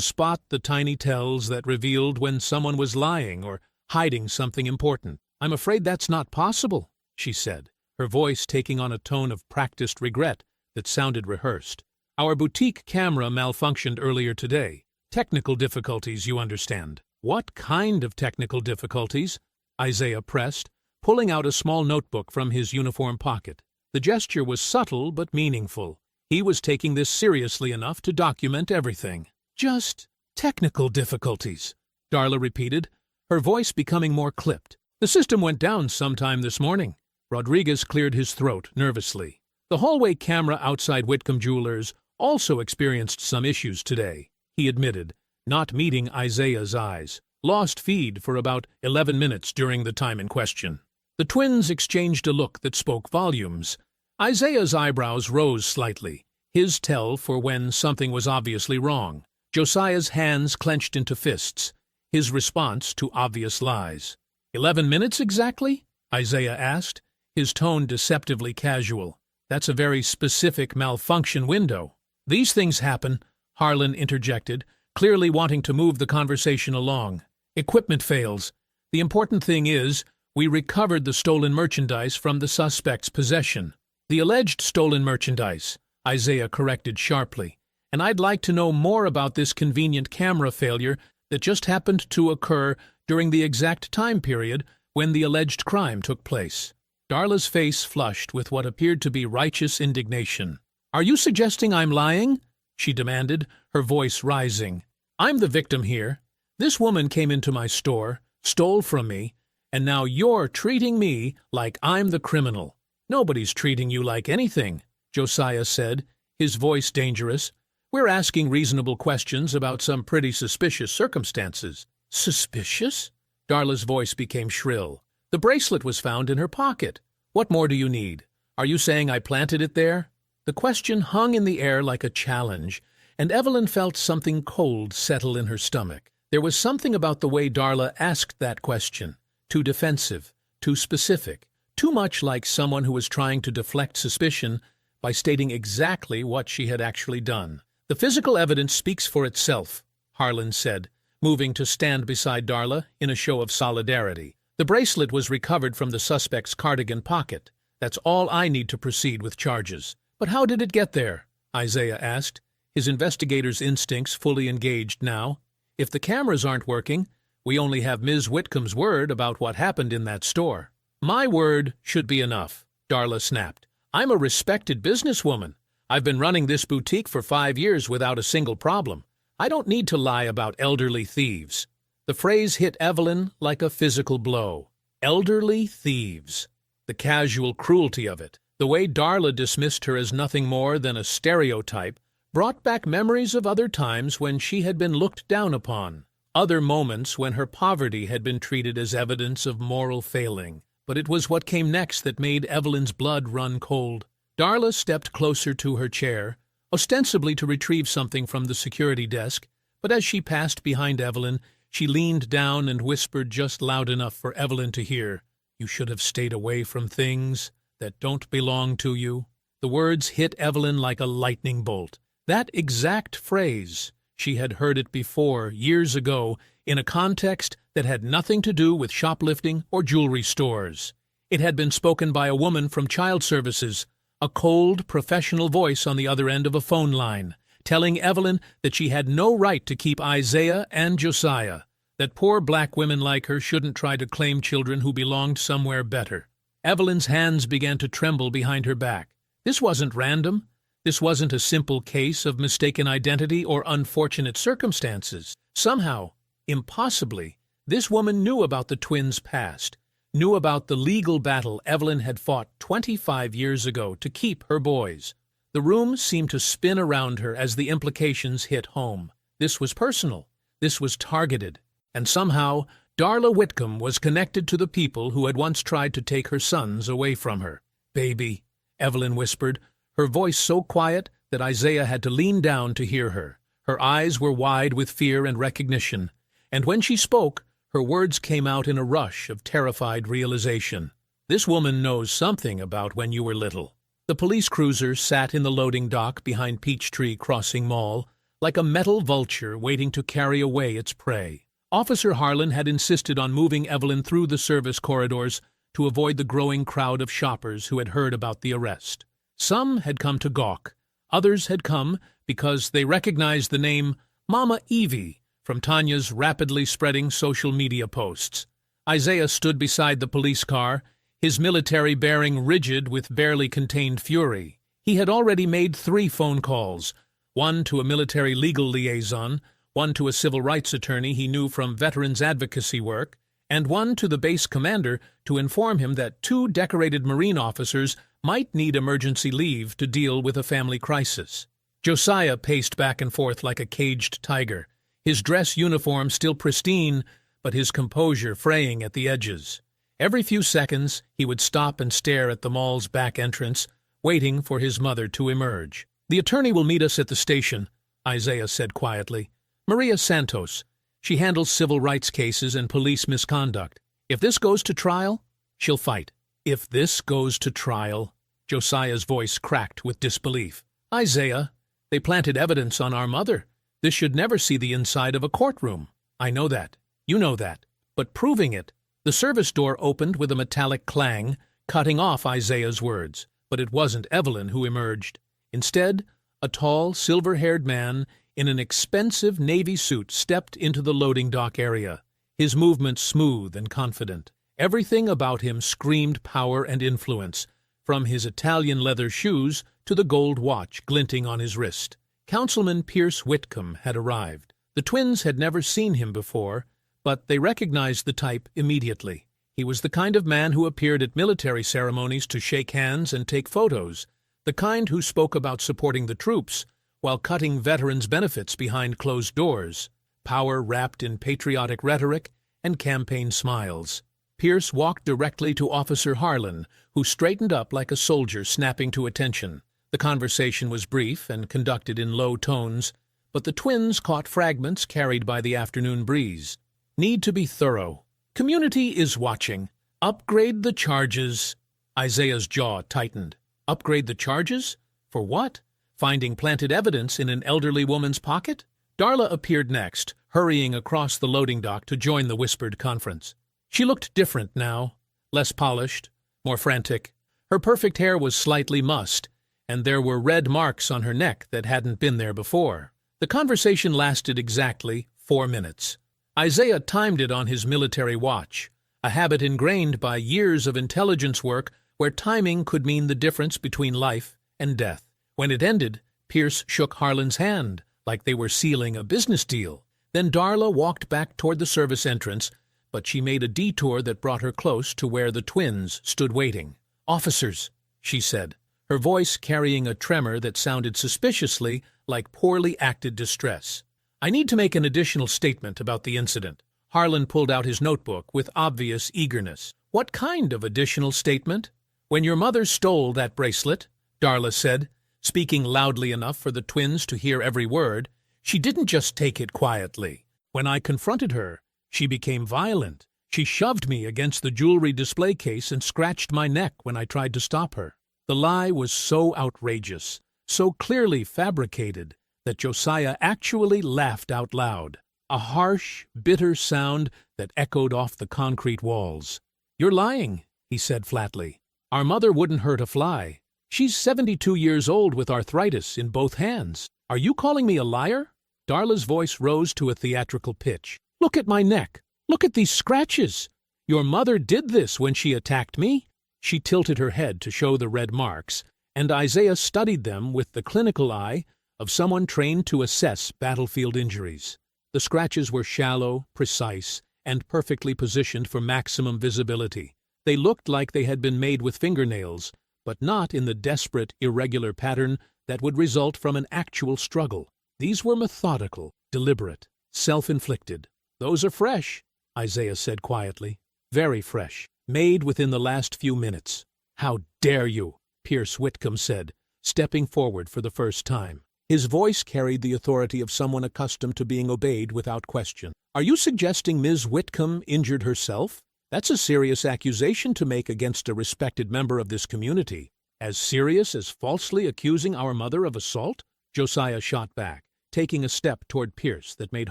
spot the tiny tells that revealed when someone was lying or hiding something important. "I'm afraid that's not possible," she said, her voice taking on a tone of practiced regret that sounded rehearsed. "Our boutique camera malfunctioned earlier today. Technical difficulties, you understand." "What kind of technical difficulties?" Isaiah pressed, pulling out a small notebook from his uniform pocket. The gesture was subtle but meaningful. He was taking this seriously enough to document everything. "Just technical difficulties," Darla repeated, her voice becoming more clipped. "The system went down sometime this morning." Rodriguez cleared his throat nervously. "The hallway camera outside Whitcomb Jewelers also experienced some issues today," he admitted, not meeting Isaiah's eyes. "Lost feed for about 11 minutes during the time in question." The twins exchanged a look that spoke volumes. Isaiah's eyebrows rose slightly, his tell for when something was obviously wrong. Josiah's hands clenched into fists, his response to obvious lies. 11 minutes exactly?" Isaiah asked, his tone deceptively casual. "That's a very specific malfunction window." "These things happen," Harlan interjected, clearly wanting to move the conversation along. "Equipment fails. The important thing is, we recovered the stolen merchandise from the suspect's possession." "The alleged stolen merchandise," Isaiah corrected sharply. "And I'd like to know more about this convenient camera failure that just happened to occur during the exact time period when the alleged crime took place." Darla's face flushed with what appeared to be righteous indignation. "Are you suggesting I'm lying?" she demanded, her voice rising. "I'm the victim here. This woman came into my store, stole from me, and now you're treating me like I'm the criminal." "Nobody's treating you like anything," Josiah said, his voice dangerous. "We're asking reasonable questions about some pretty suspicious circumstances." "Suspicious?" Darla's voice became shrill. "The bracelet was found in her pocket. What more do you need? Are you saying I planted it there?" The question hung in the air like a challenge, and Evelyn felt something cold settle in her stomach. There was something about the way Darla asked that question, too defensive, too specific, too much like someone who was trying to deflect suspicion by stating exactly what she had actually done. "The physical evidence speaks for itself," Harlan said, moving to stand beside Darla in a show of solidarity. "The bracelet was recovered from the suspect's cardigan pocket. That's all I need to proceed with charges." "But how did it get there?" Isaiah asked, his investigator's instincts fully engaged now. "If the cameras aren't working, we only have Ms. Whitcomb's word about what happened in that store." "My word should be enough," Darla snapped. "I'm a respected businesswoman. I've been running this boutique for 5 years without a single problem. I don't need to lie about elderly thieves." The phrase hit Evelyn like a physical blow. Elderly thieves. The casual cruelty of it, the way Darla dismissed her as nothing more than a stereotype, brought back memories of other times when she had been looked down upon, other moments when her poverty had been treated as evidence of moral failing. But it was what came next that made Evelyn's blood run cold. Darla stepped closer to her chair, ostensibly to retrieve something from the security desk, but as she passed behind Evelyn, she leaned down and whispered just loud enough for Evelyn to hear, "You should have stayed away from things that don't belong to you." The words hit Evelyn like a lightning bolt. That exact phrase, she had heard it before, years ago, in a context that had nothing to do with shoplifting or jewelry stores. It had been spoken by a woman from Child Services, a cold, professional voice on the other end of a phone line, telling Evelyn that she had no right to keep Isaiah and Josiah, that poor black women like her shouldn't try to claim children who belonged somewhere better. Evelyn's hands began to tremble behind her back. This wasn't random. This wasn't a simple case of mistaken identity or unfortunate circumstances. Somehow, impossibly, this woman knew about the twins' past, knew about the legal battle Evelyn had fought 25 years ago to keep her boys. The room seemed to spin around her as the implications hit home. This was personal. This was targeted. And somehow, Darla Whitcomb was connected to the people who had once tried to take her sons away from her. "Baby," Evelyn whispered, her voice so quiet that Isaiah had to lean down to hear her. Her eyes were wide with fear and recognition, and when she spoke, her words came out in a rush of terrified realization. "This woman knows something about when you were little." The police cruiser sat in the loading dock behind Peachtree Crossing Mall, like a metal vulture waiting to carry away its prey. Officer Harlan had insisted on moving Evelyn through the service corridors to avoid the growing crowd of shoppers who had heard about the arrest. Some had come to gawk. Others had come because they recognized the name Mama Evie from Tanya's rapidly spreading social media posts. Isaiah stood beside the police car, his military bearing rigid with barely contained fury. He had already made 3 phone calls, one to a military legal liaison, one to a civil rights attorney he knew from veterans advocacy work, and one to the base commander to inform him that 2 decorated Marine officers might need emergency leave to deal with a family crisis. Josiah paced back and forth like a caged tiger, his dress uniform still pristine, but his composure fraying at the edges. Every few seconds, he would stop and stare at the mall's back entrance, waiting for his mother to emerge. "The attorney will meet us at the station," Isaiah said quietly. "Maria Santos. She handles civil rights cases and police misconduct. If this goes to trial, she'll fight." "If this goes to trial?" Josiah's voice cracked with disbelief. "Isaiah, they planted evidence on our mother. This should never see the inside of a courtroom." "I know that. You know that. But proving it." The service door opened with a metallic clang, cutting off Isaiah's words. But it wasn't Evelyn who emerged. Instead, a tall, silver-haired man in an expensive navy suit stepped into the loading dock area, his movements smooth and confident. Everything about him screamed power and influence, from his Italian leather shoes to the gold watch glinting on his wrist. Councilman Pierce Whitcomb had arrived. The twins had never seen him before, but they recognized the type immediately. He was the kind of man who appeared at military ceremonies to shake hands and take photos, the kind who spoke about supporting the troops while cutting veterans' benefits behind closed doors, power wrapped in patriotic rhetoric and campaign smiles. Pierce walked directly to Officer Harlan, who straightened up like a soldier snapping to attention. The conversation was brief and conducted in low tones, but the twins caught fragments carried by the afternoon breeze. "Need to be thorough. Community is watching. Upgrade the charges." Isaiah's jaw tightened. Upgrade the charges? For what? Finding planted evidence in an elderly woman's pocket? Darla appeared next, hurrying across the loading dock to join the whispered conference. She looked different now, less polished, more frantic. Her perfect hair was slightly mussed, and there were red marks on her neck that hadn't been there before. The conversation lasted exactly 4 minutes. Isaiah timed it on his military watch, a habit ingrained by years of intelligence work where timing could mean the difference between life and death. When it ended, Pierce shook Harlan's hand, like they were sealing a business deal. Then Darla walked back toward the service entrance, but she made a detour that brought her close to where the twins stood waiting. "Officers," she said, her voice carrying a tremor that sounded suspiciously like poorly acted distress. "I need to make an additional statement about the incident." Harlan pulled out his notebook with obvious eagerness. "What kind of additional statement?" "When your mother stole that bracelet," Darla said, speaking loudly enough for the twins to hear every word, "she didn't just take it quietly. When I confronted her, she became violent. She shoved me against the jewelry display case and scratched my neck when I tried to stop her." The lie was so outrageous, so clearly fabricated, that Josiah actually laughed out loud, a harsh, bitter sound that echoed off the concrete walls. "You're lying," he said flatly. Our mother wouldn't hurt a fly. She's 72 years old with arthritis in both hands. Are you calling me a liar? Darla's voice rose to a theatrical pitch. Look at my neck. Look at these scratches. Your mother did this when she attacked me. She tilted her head to show the red marks, and Isaiah studied them with the clinical eye of someone trained to assess battlefield injuries. The scratches were shallow, precise, and perfectly positioned for maximum visibility. They looked like they had been made with fingernails, but not in the desperate, irregular pattern that would result from an actual struggle. These were methodical, deliberate, self-inflicted. Those are fresh, Isaiah said quietly. Very fresh. Made within the last few minutes. How dare you, Pierce Whitcomb said, stepping forward for the first time. His voice carried the authority of someone accustomed to being obeyed without question. Are you suggesting Ms. Whitcomb injured herself? That's a serious accusation to make against a respected member of this community. As serious as falsely accusing our mother of assault? Josiah shot back, taking a step toward Pierce that made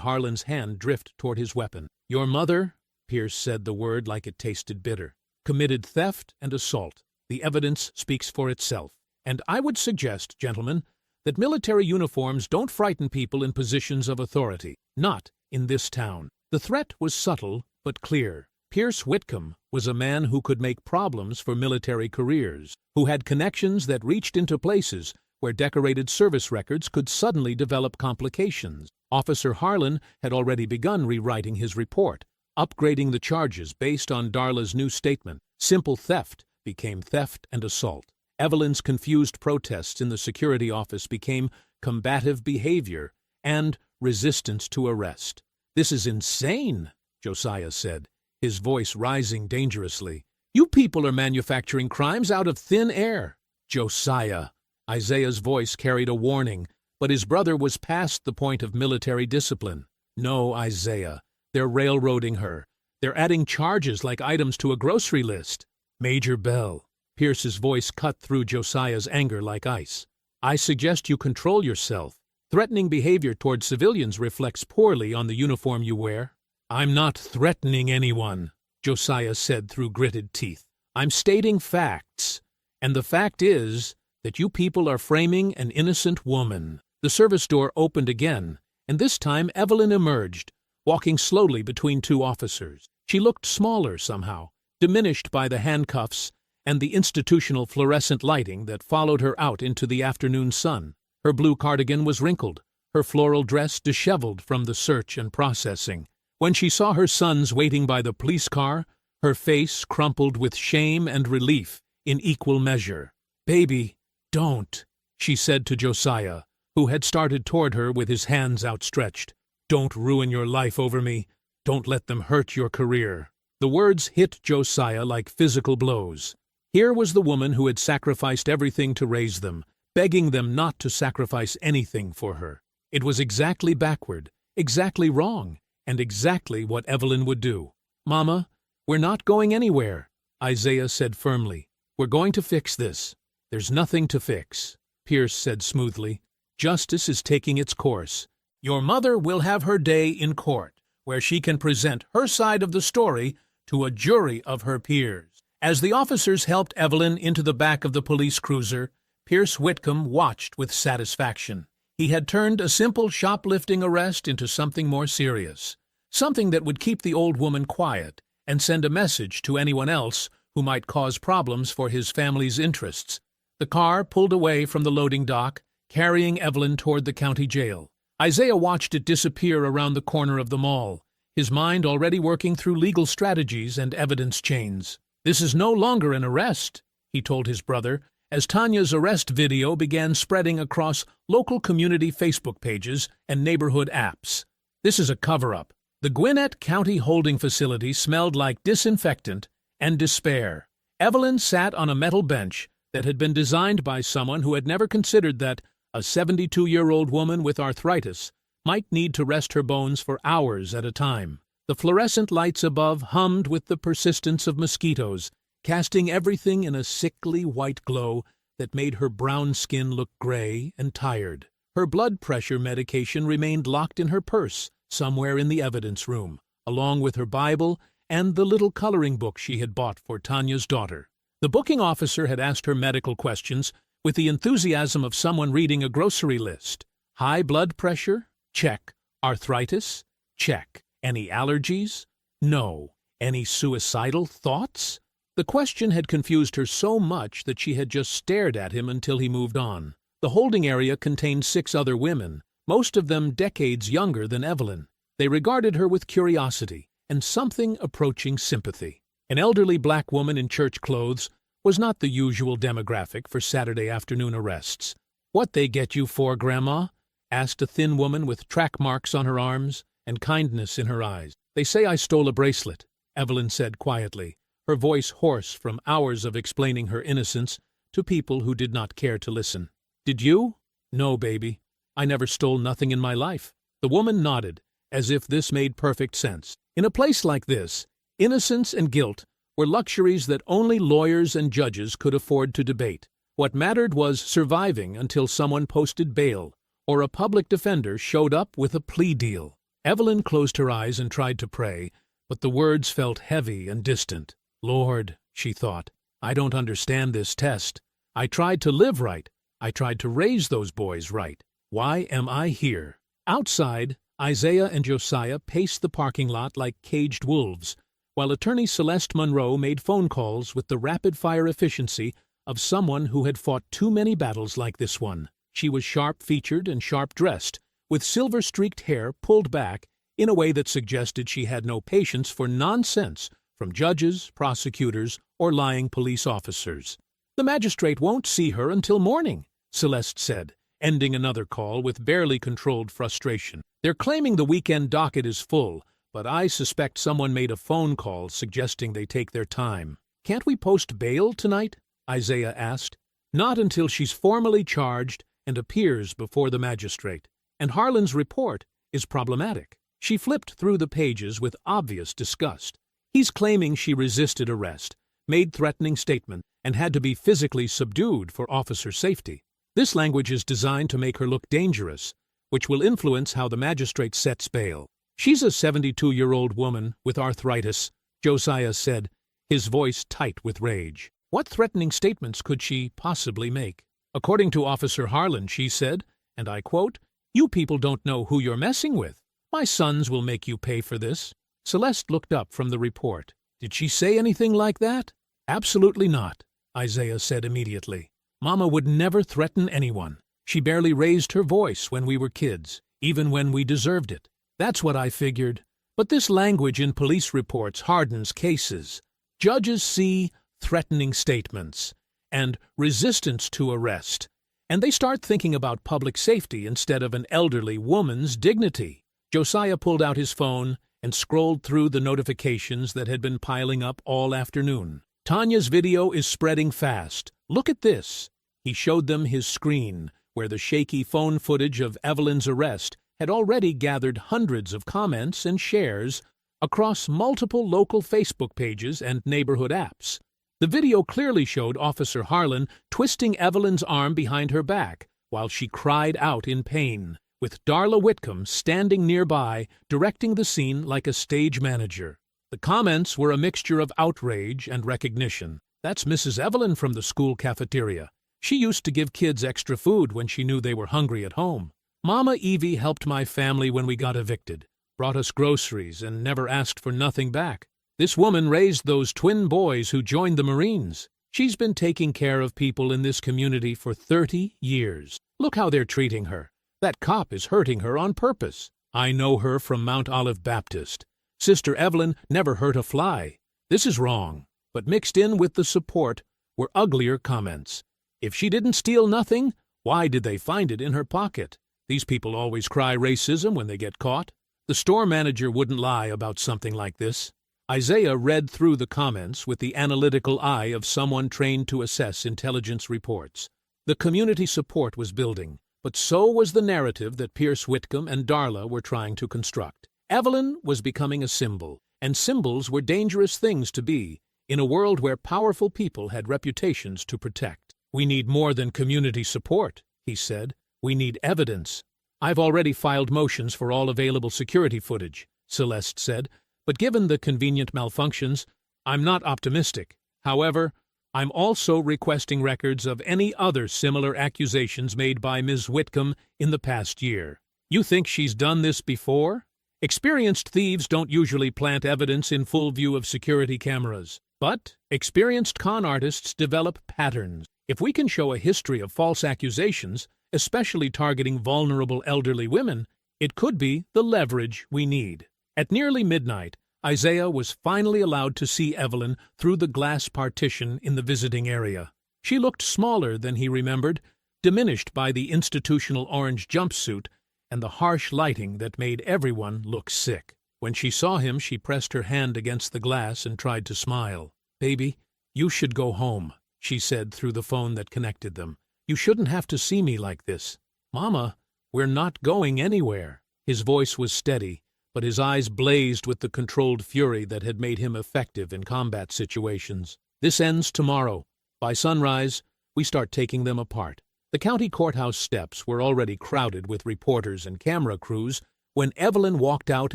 Harlan's hand drift toward his weapon. Your mother, Pierce said the word like it tasted bitter, committed theft and assault. The evidence speaks for itself. And I would suggest, gentlemen, that military uniforms don't frighten people in positions of authority. Not in this town. The threat was subtle but clear. Pierce Whitcomb was a man who could make problems for military careers, who had connections that reached into places where decorated service records could suddenly develop complications. Officer Harlan had already begun rewriting his report, upgrading the charges based on Darla's new statement. Simple theft became theft and assault. Evelyn's confused protests in the security office became combative behavior and resistance to arrest. This is insane, Josiah said, his voice rising dangerously. You people are manufacturing crimes out of thin air. Josiah. Isaiah's voice carried a warning, but his brother was past the point of military discipline. No, Isaiah. They're railroading her. They're adding charges like items to a grocery list. Major Bell. Pierce's voice cut through Josiah's anger like ice. I suggest you control yourself. Threatening behavior toward civilians reflects poorly on the uniform you wear. I'm not threatening anyone, Josiah said through gritted teeth. I'm stating facts. And the fact is that you people are framing an innocent woman. The service door opened again, and this time Evelyn emerged, walking slowly between two officers. She looked smaller somehow, diminished by the handcuffs and the institutional fluorescent lighting that followed her out into the afternoon sun. Her blue cardigan was wrinkled, her floral dress disheveled from the search and processing. When she saw her sons waiting by the police car, her face crumpled with shame and relief in equal measure. Baby, don't, she said to Josiah, who had started toward her with his hands outstretched. Don't ruin your life over me. Don't let them hurt your career. The words hit Josiah like physical blows. Here was the woman who had sacrificed everything to raise them, begging them not to sacrifice anything for her. It was exactly backward, exactly wrong, and exactly what Evelyn would do. Mama, we're not going anywhere, Isaiah said firmly. We're going to fix this. There's nothing to fix, Pierce said smoothly. Justice is taking its course. Your mother will have her day in court, where she can present her side of the story to a jury of her peers. As the officers helped Evelyn into the back of the police cruiser, Pierce Whitcomb watched with satisfaction. He had turned a simple shoplifting arrest into something more serious, something that would keep the old woman quiet and send a message to anyone else who might cause problems for his family's interests. The car pulled away from the loading dock, carrying Evelyn toward the county jail. Isaiah watched it disappear around the corner of the mall, his mind already working through legal strategies and evidence chains. This is no longer an arrest, he told his brother, as Tanya's arrest video began spreading across local community Facebook pages and neighborhood apps. This is a cover-up. The Gwinnett County holding facility smelled like disinfectant and despair. Evelyn sat on a metal bench that had been designed by someone who had never considered that a 72-year-old woman with arthritis might need to rest her bones for hours at a time. The fluorescent lights above hummed with the persistence of mosquitoes, casting everything in a sickly white glow that made her brown skin look gray and tired. Her blood pressure medication remained locked in her purse somewhere in the evidence room, along with her Bible and the little coloring book she had bought for Tanya's daughter. The booking officer had asked her medical questions with the enthusiasm of someone reading a grocery list. High blood pressure? Check. Arthritis? Check. Any allergies? No. Any suicidal thoughts? The question had confused her so much that she had just stared at him until he moved on. The holding area contained 6 other women, most of them decades younger than Evelyn. They regarded her with curiosity and something approaching sympathy. An elderly black woman in church clothes was not the usual demographic for Saturday afternoon arrests. "What they get you for, Grandma?" asked a thin woman with track marks on her arms and kindness in her eyes. "They say I stole a bracelet," Evelyn said quietly, her voice hoarse from hours of explaining her innocence to people who did not care to listen. "Did you?" "No, baby. I never stole nothing in my life." The woman nodded, as if this made perfect sense. In a place like this, innocence and guilt were luxuries that only lawyers and judges could afford to debate. What mattered was surviving until someone posted bail or a public defender showed up with a plea deal. Evelyn closed her eyes and tried to pray, but the words felt heavy and distant. "Lord," she thought, "I don't understand this test. I tried to live right. I tried to raise those boys right. Why am I here?" Outside, Isaiah and Josiah paced the parking lot like caged wolves, while attorney Celeste Monroe made phone calls with the rapid-fire efficiency of someone who had fought too many battles like this one. She was sharp-featured and sharp-dressed, with silver-streaked hair pulled back in a way that suggested she had no patience for nonsense from judges, prosecutors, or lying police officers. "The magistrate won't see her until morning," Celeste said, ending another call with barely controlled frustration. "They're claiming the weekend docket is full, but I suspect someone made a phone call suggesting they take their time." "Can't we post bail tonight?" Isaiah asked. "Not until she's formally charged and appears before the magistrate. And Harlan's report is problematic." She flipped through the pages with obvious disgust. "He's claiming she resisted arrest, made threatening statements, and had to be physically subdued for officer safety. This language is designed to make her look dangerous, which will influence how the magistrate sets bail. She's a 72-year-old woman with arthritis," Josiah said, his voice tight with rage. "What threatening statements could she possibly make?" "According to Officer Harlan," she said, and I quote, "You people don't know who you're messing with. My sons will make you pay for this." Celeste looked up from the report. "Did she say anything like that?" "Absolutely not," Isaiah said immediately. "Mama would never threaten anyone. She barely raised her voice when we were kids, even when we deserved it. That's what I figured. But this language in police reports hardens cases. Judges see threatening statements and resistance to arrest, and they start thinking about public safety instead of an elderly woman's dignity." Josiah pulled out his phone and scrolled through the notifications that had been piling up all afternoon. "Tanya's video is spreading fast. Look at this." He showed them his screen, where the shaky phone footage of Evelyn's arrest had already gathered hundreds of comments and shares across multiple local Facebook pages and neighborhood apps. The video clearly showed Officer Harlan twisting Evelyn's arm behind her back while she cried out in pain, with Darla Whitcomb standing nearby, directing the scene like a stage manager. The comments were a mixture of outrage and recognition. "That's Mrs. Evelyn from the school cafeteria. She used to give kids extra food when she knew they were hungry at home. Mama Evie helped my family when we got evicted, brought us groceries, and never asked for nothing back. This woman raised those twin boys who joined the Marines. She's been taking care of people in this community for 30 years. Look how they're treating her. That cop is hurting her on purpose. I know her from Mount Olive Baptist. Sister Evelyn never hurt a fly. This is wrong." But mixed in with the support were uglier comments. "If she didn't steal nothing, why did they find it in her pocket? These people always cry racism when they get caught. The store manager wouldn't lie about something like this." Isaiah read through the comments with the analytical eye of someone trained to assess intelligence reports. The community support was building, but so was the narrative that Pierce Whitcomb and Darla were trying to construct. Evelyn was becoming a symbol, and symbols were dangerous things to be in a world where powerful people had reputations to protect. "We need more than community support," he said. "We need evidence." "I've already filed motions for all available security footage," Celeste said, But given the convenient malfunctions, I'm not optimistic. However, I'm also requesting records of any other similar accusations made by Ms. Whitcomb in the past year. You think she's done this before? Experienced thieves don't usually plant evidence in full view of security cameras, but experienced con artists develop patterns. If we can show a history of false accusations, especially targeting vulnerable elderly women, it could be the leverage we need. At nearly midnight, Isaiah was finally allowed to see Evelyn through the glass partition in the visiting area. She looked smaller than he remembered, diminished by the institutional orange jumpsuit and the harsh lighting that made everyone look sick. When she saw him, she pressed her hand against the glass and tried to smile. "Baby, you should go home," she said through the phone that connected them. "You shouldn't have to see me like this." "Mama, we're not going anywhere." His voice was steady, but his eyes blazed with the controlled fury that had made him effective in combat situations. "This ends tomorrow. By sunrise, we start taking them apart." The county courthouse steps were already crowded with reporters and camera crews when Evelyn walked out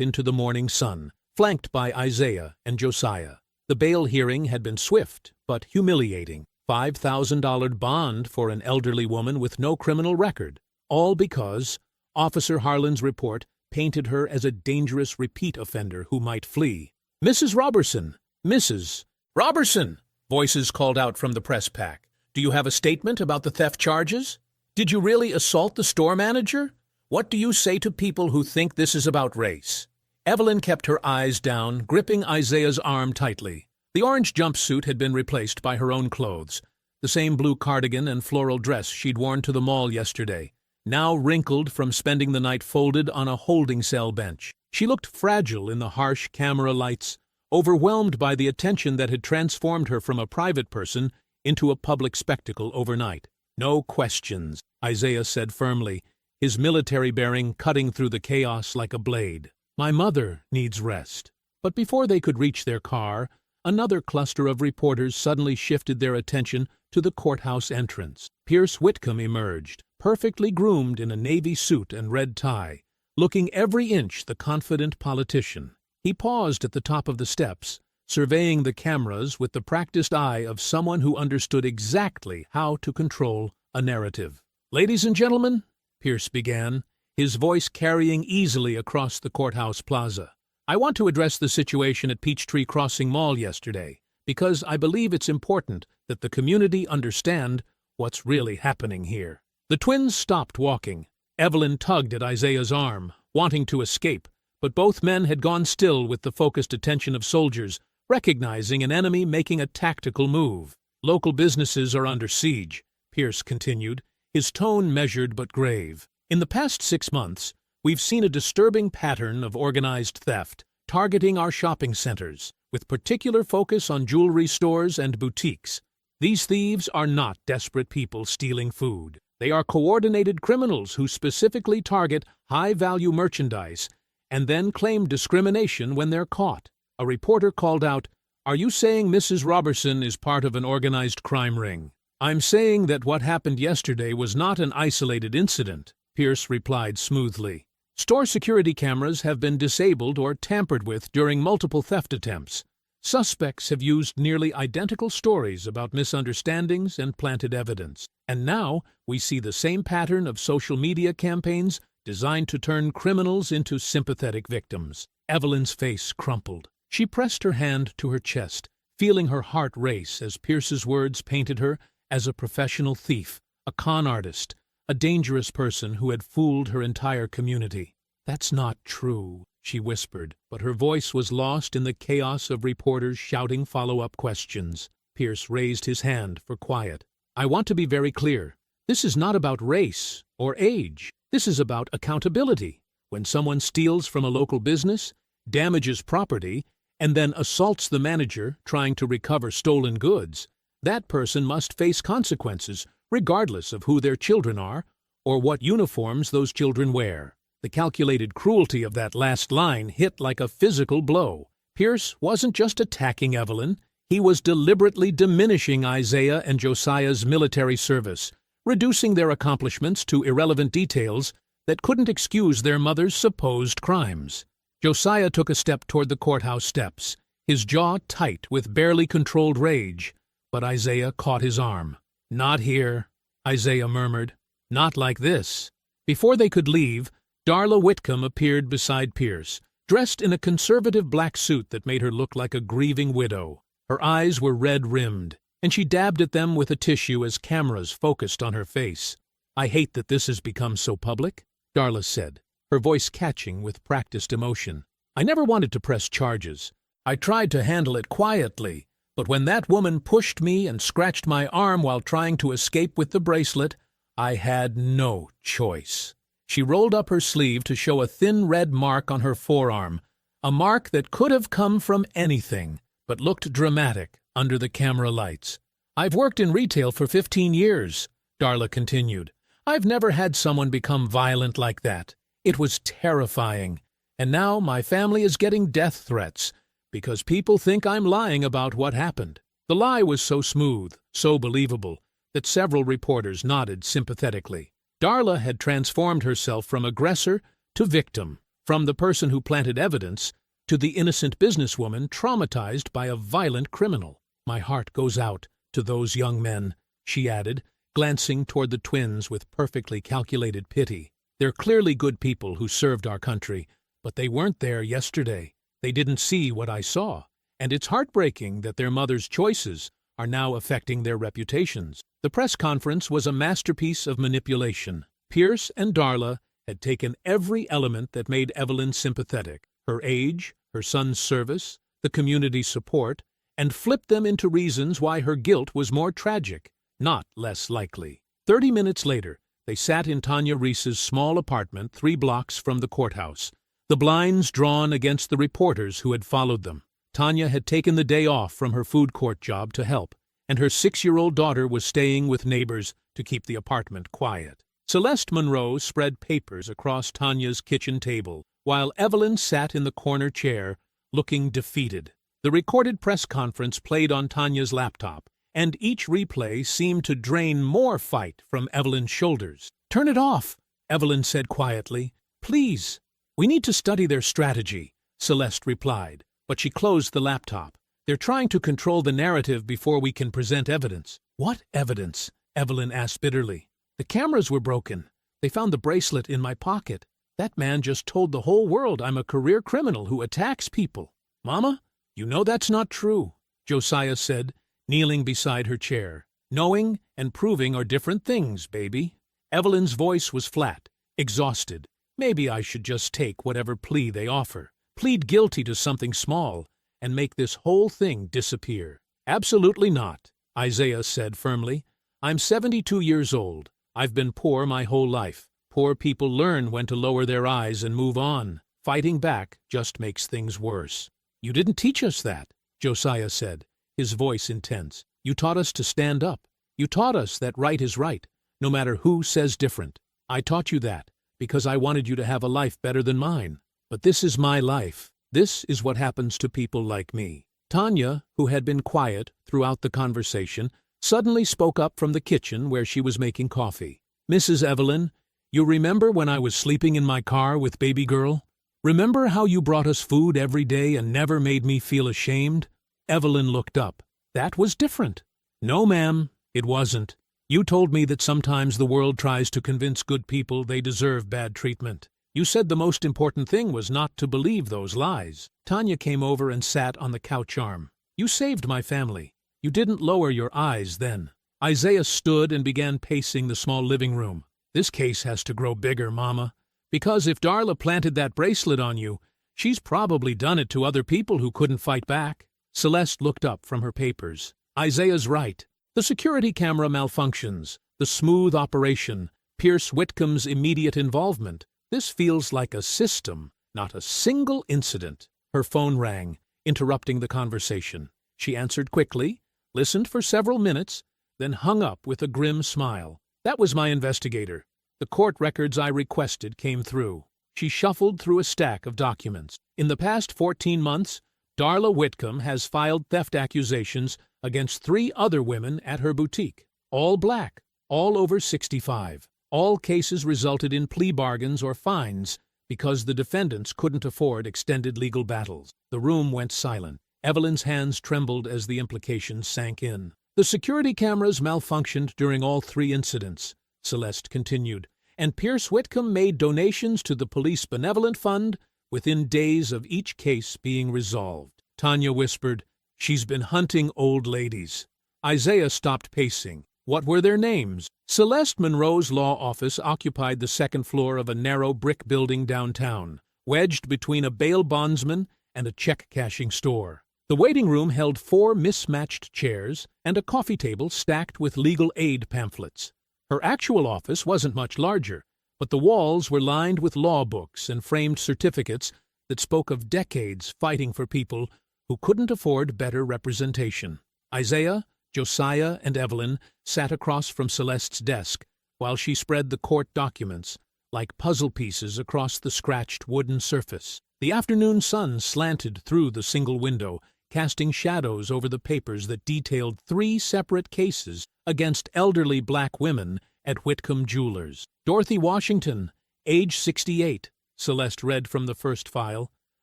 into the morning sun, flanked by Isaiah and Josiah. The bail hearing had been swift but humiliating. $5,000 bond for an elderly woman with no criminal record, all because Officer Harlan's report painted her as a dangerous repeat offender who might flee. "Mrs. Robertson! Mrs. Robertson!" Voices called out from the press pack. "Do you have a statement about the theft charges? Did you really assault the store manager? What do you say to people who think this is about race?" Evelyn kept her eyes down, gripping Isaiah's arm tightly. The orange jumpsuit had been replaced by her own clothes, the same blue cardigan and floral dress she'd worn to the mall yesterday, now wrinkled from spending the night folded on a holding cell bench. She looked fragile in the harsh camera lights, overwhelmed by the attention that had transformed her from a private person into a public spectacle overnight. "No questions," Isaiah said firmly, his military bearing cutting through the chaos like a blade. "My mother needs rest." But before they could reach their car, another cluster of reporters suddenly shifted their attention to the courthouse entrance. Pierce Whitcomb emerged, perfectly groomed in a navy suit and red tie, looking every inch the confident politician. He paused at the top of the steps, surveying the cameras with the practiced eye of someone who understood exactly how to control a narrative. "Ladies and gentlemen," Pierce began, his voice carrying easily across the courthouse plaza, "I want to address the situation at Peachtree Crossing Mall yesterday, because I believe it's important that the community understand what's really happening here." The twins stopped walking. Evelyn tugged at Isaiah's arm, wanting to escape, but both men had gone still with the focused attention of soldiers, recognizing an enemy making a tactical move. "Local businesses are under siege," Pierce continued, his tone measured but grave. "In the past 6 months, we've seen a disturbing pattern of organized theft, targeting our shopping centers, with particular focus on jewelry stores and boutiques. These thieves are not desperate people stealing food. They are coordinated criminals who specifically target high-value merchandise and then claim discrimination when they're caught." A reporter called out, "Are you saying Mrs. Robertson is part of an organized crime ring?" "I'm saying that what happened yesterday was not an isolated incident," Pierce replied smoothly. "Store security cameras have been disabled or tampered with during multiple theft attempts. Suspects have used nearly identical stories about misunderstandings and planted evidence. And now we see the same pattern of social media campaigns designed to turn criminals into sympathetic victims." Evelyn's face crumpled. She pressed her hand to her chest, feeling her heart race as Pierce's words painted her as a professional thief, a con artist, a dangerous person who had fooled her entire community. "That's not true," she whispered, but her voice was lost in the chaos of reporters shouting follow-up questions. Pierce raised his hand for quiet. "I want to be very clear. This is not about race or age. This is about accountability. When someone steals from a local business, damages property, and then assaults the manager trying to recover stolen goods, that person must face consequences regardless of who their children are or what uniforms those children wear." The calculated cruelty of that last line hit like a physical blow. Pierce wasn't just attacking Evelyn, he was deliberately diminishing Isaiah and Josiah's military service, reducing their accomplishments to irrelevant details that couldn't excuse their mother's supposed crimes. Josiah took a step toward the courthouse steps, his jaw tight with barely controlled rage, but Isaiah caught his arm. "Not here," Isaiah murmured. "Not like this." Before they could leave, Darla Whitcomb appeared beside Pierce, dressed in a conservative black suit that made her look like a grieving widow. Her eyes were red-rimmed, and she dabbed at them with a tissue as cameras focused on her face. "I hate that this has become so public," Darla said, her voice catching with practiced emotion. "I never wanted to press charges. I tried to handle it quietly, but when that woman pushed me and scratched my arm while trying to escape with the bracelet, I had no choice." She rolled up her sleeve to show a thin red mark on her forearm, a mark that could have come from anything, but looked dramatic under the camera lights. "I've worked in retail for 15 years, Darla continued. "I've never had someone become violent like that. It was terrifying. And now my family is getting death threats because people think I'm lying about what happened." The lie was so smooth, so believable, that several reporters nodded sympathetically. Darla had transformed herself from aggressor to victim, from the person who planted evidence to the innocent businesswoman traumatized by a violent criminal. "My heart goes out to those young men," she added, glancing toward the twins with perfectly calculated pity. "They're clearly good people who served our country, but they weren't there yesterday. They didn't see what I saw, and it's heartbreaking that their mother's choices are now affecting their reputations." The press conference was a masterpiece of manipulation. Pierce and Darla had taken every element that made Evelyn sympathetic, her age, her son's service, the community support, and flipped them into reasons why her guilt was more tragic, not less likely. 30 minutes later, they sat in Tanya Reese's small apartment 3 blocks from the courthouse, the blinds drawn against the reporters who had followed them. Tanya had taken the day off from her food court job to help, and her 6-year-old daughter was staying with neighbors to keep the apartment quiet. Celeste Monroe spread papers across Tanya's kitchen table, while Evelyn sat in the corner chair, looking defeated. The recorded press conference played on Tanya's laptop, and each replay seemed to drain more fight from Evelyn's shoulders. "Turn it off," Evelyn said quietly. "Please." "We need to study their strategy," Celeste replied, but she closed the laptop. "They're trying to control the narrative before we can present evidence." "What evidence?" Evelyn asked bitterly. "The cameras were broken. They found the bracelet in my pocket. That man just told the whole world I'm a career criminal who attacks people." "Mama, you know that's not true," Josiah said, kneeling beside her chair. "Knowing and proving are different things, baby." Evelyn's voice was flat, exhausted. "Maybe I should just take whatever plea they offer, plead guilty to something small, and make this whole thing disappear." "Absolutely not," Isaiah said firmly. "I'm 72 years old. I've been poor my whole life. Poor people learn when to lower their eyes and move on. Fighting back just makes things worse." "You didn't teach us that," Josiah said, his voice intense. "You taught us to stand up. You taught us that right is right, no matter who says different. I taught you that because I wanted you to have a life better than mine. But this is my life. This is what happens to people like me." Tanya, who had been quiet throughout the conversation, suddenly spoke up from the kitchen where she was making coffee. "Mrs. Evelyn, you remember when I was sleeping in my car with baby girl? Remember how you brought us food every day and never made me feel ashamed?" Evelyn looked up. "That was different." "No, ma'am, it wasn't. You told me that sometimes the world tries to convince good people they deserve bad treatment. You said the most important thing was not to believe those lies." Tanya came over and sat on the couch arm. "You saved my family. You didn't lower your eyes then." Isaiah stood and began pacing the small living room. "This case has to grow bigger, Mama, because if Darla planted that bracelet on you, she's probably done it to other people who couldn't fight back." Celeste looked up from her papers. "Isaiah's right. The security camera malfunctions, the smooth operation, Pierce Whitcomb's immediate involvement. This feels like a system, not a single incident." Her phone rang, interrupting the conversation. She answered quickly, listened for several minutes, then hung up with a grim smile. "That was my investigator. The court records I requested came through." She shuffled through a stack of documents. "In the past 14 months, Darla Whitcomb has filed theft accusations against 3 other women at her boutique. All black, all over 65. All cases resulted in plea bargains or fines because the defendants couldn't afford extended legal battles. The room went silent. Evelyn's hands trembled as the implications sank in. The security cameras malfunctioned during all 3 incidents, Celeste continued, and Pierce Whitcomb made donations to the Police Benevolent Fund within days of each case being resolved. Tanya whispered, "She's been hunting old ladies." Isaiah stopped pacing. What were their names? Celeste Monroe's law office occupied the 2nd floor of a narrow brick building downtown, wedged between a bail bondsman and a check-cashing store. The waiting room held 4 mismatched chairs and a coffee table stacked with legal aid pamphlets. Her actual office wasn't much larger, but the walls were lined with law books and framed certificates that spoke of decades fighting for people who couldn't afford better representation. Isaiah, Josiah, and Evelyn sat across from Celeste's desk while she spread the court documents like puzzle pieces across the scratched wooden surface. The afternoon sun slanted through the single window, casting shadows over the papers that detailed 3 separate cases against elderly black women at Whitcomb Jewelers. Dorothy Washington, age 68, Celeste read from the first file,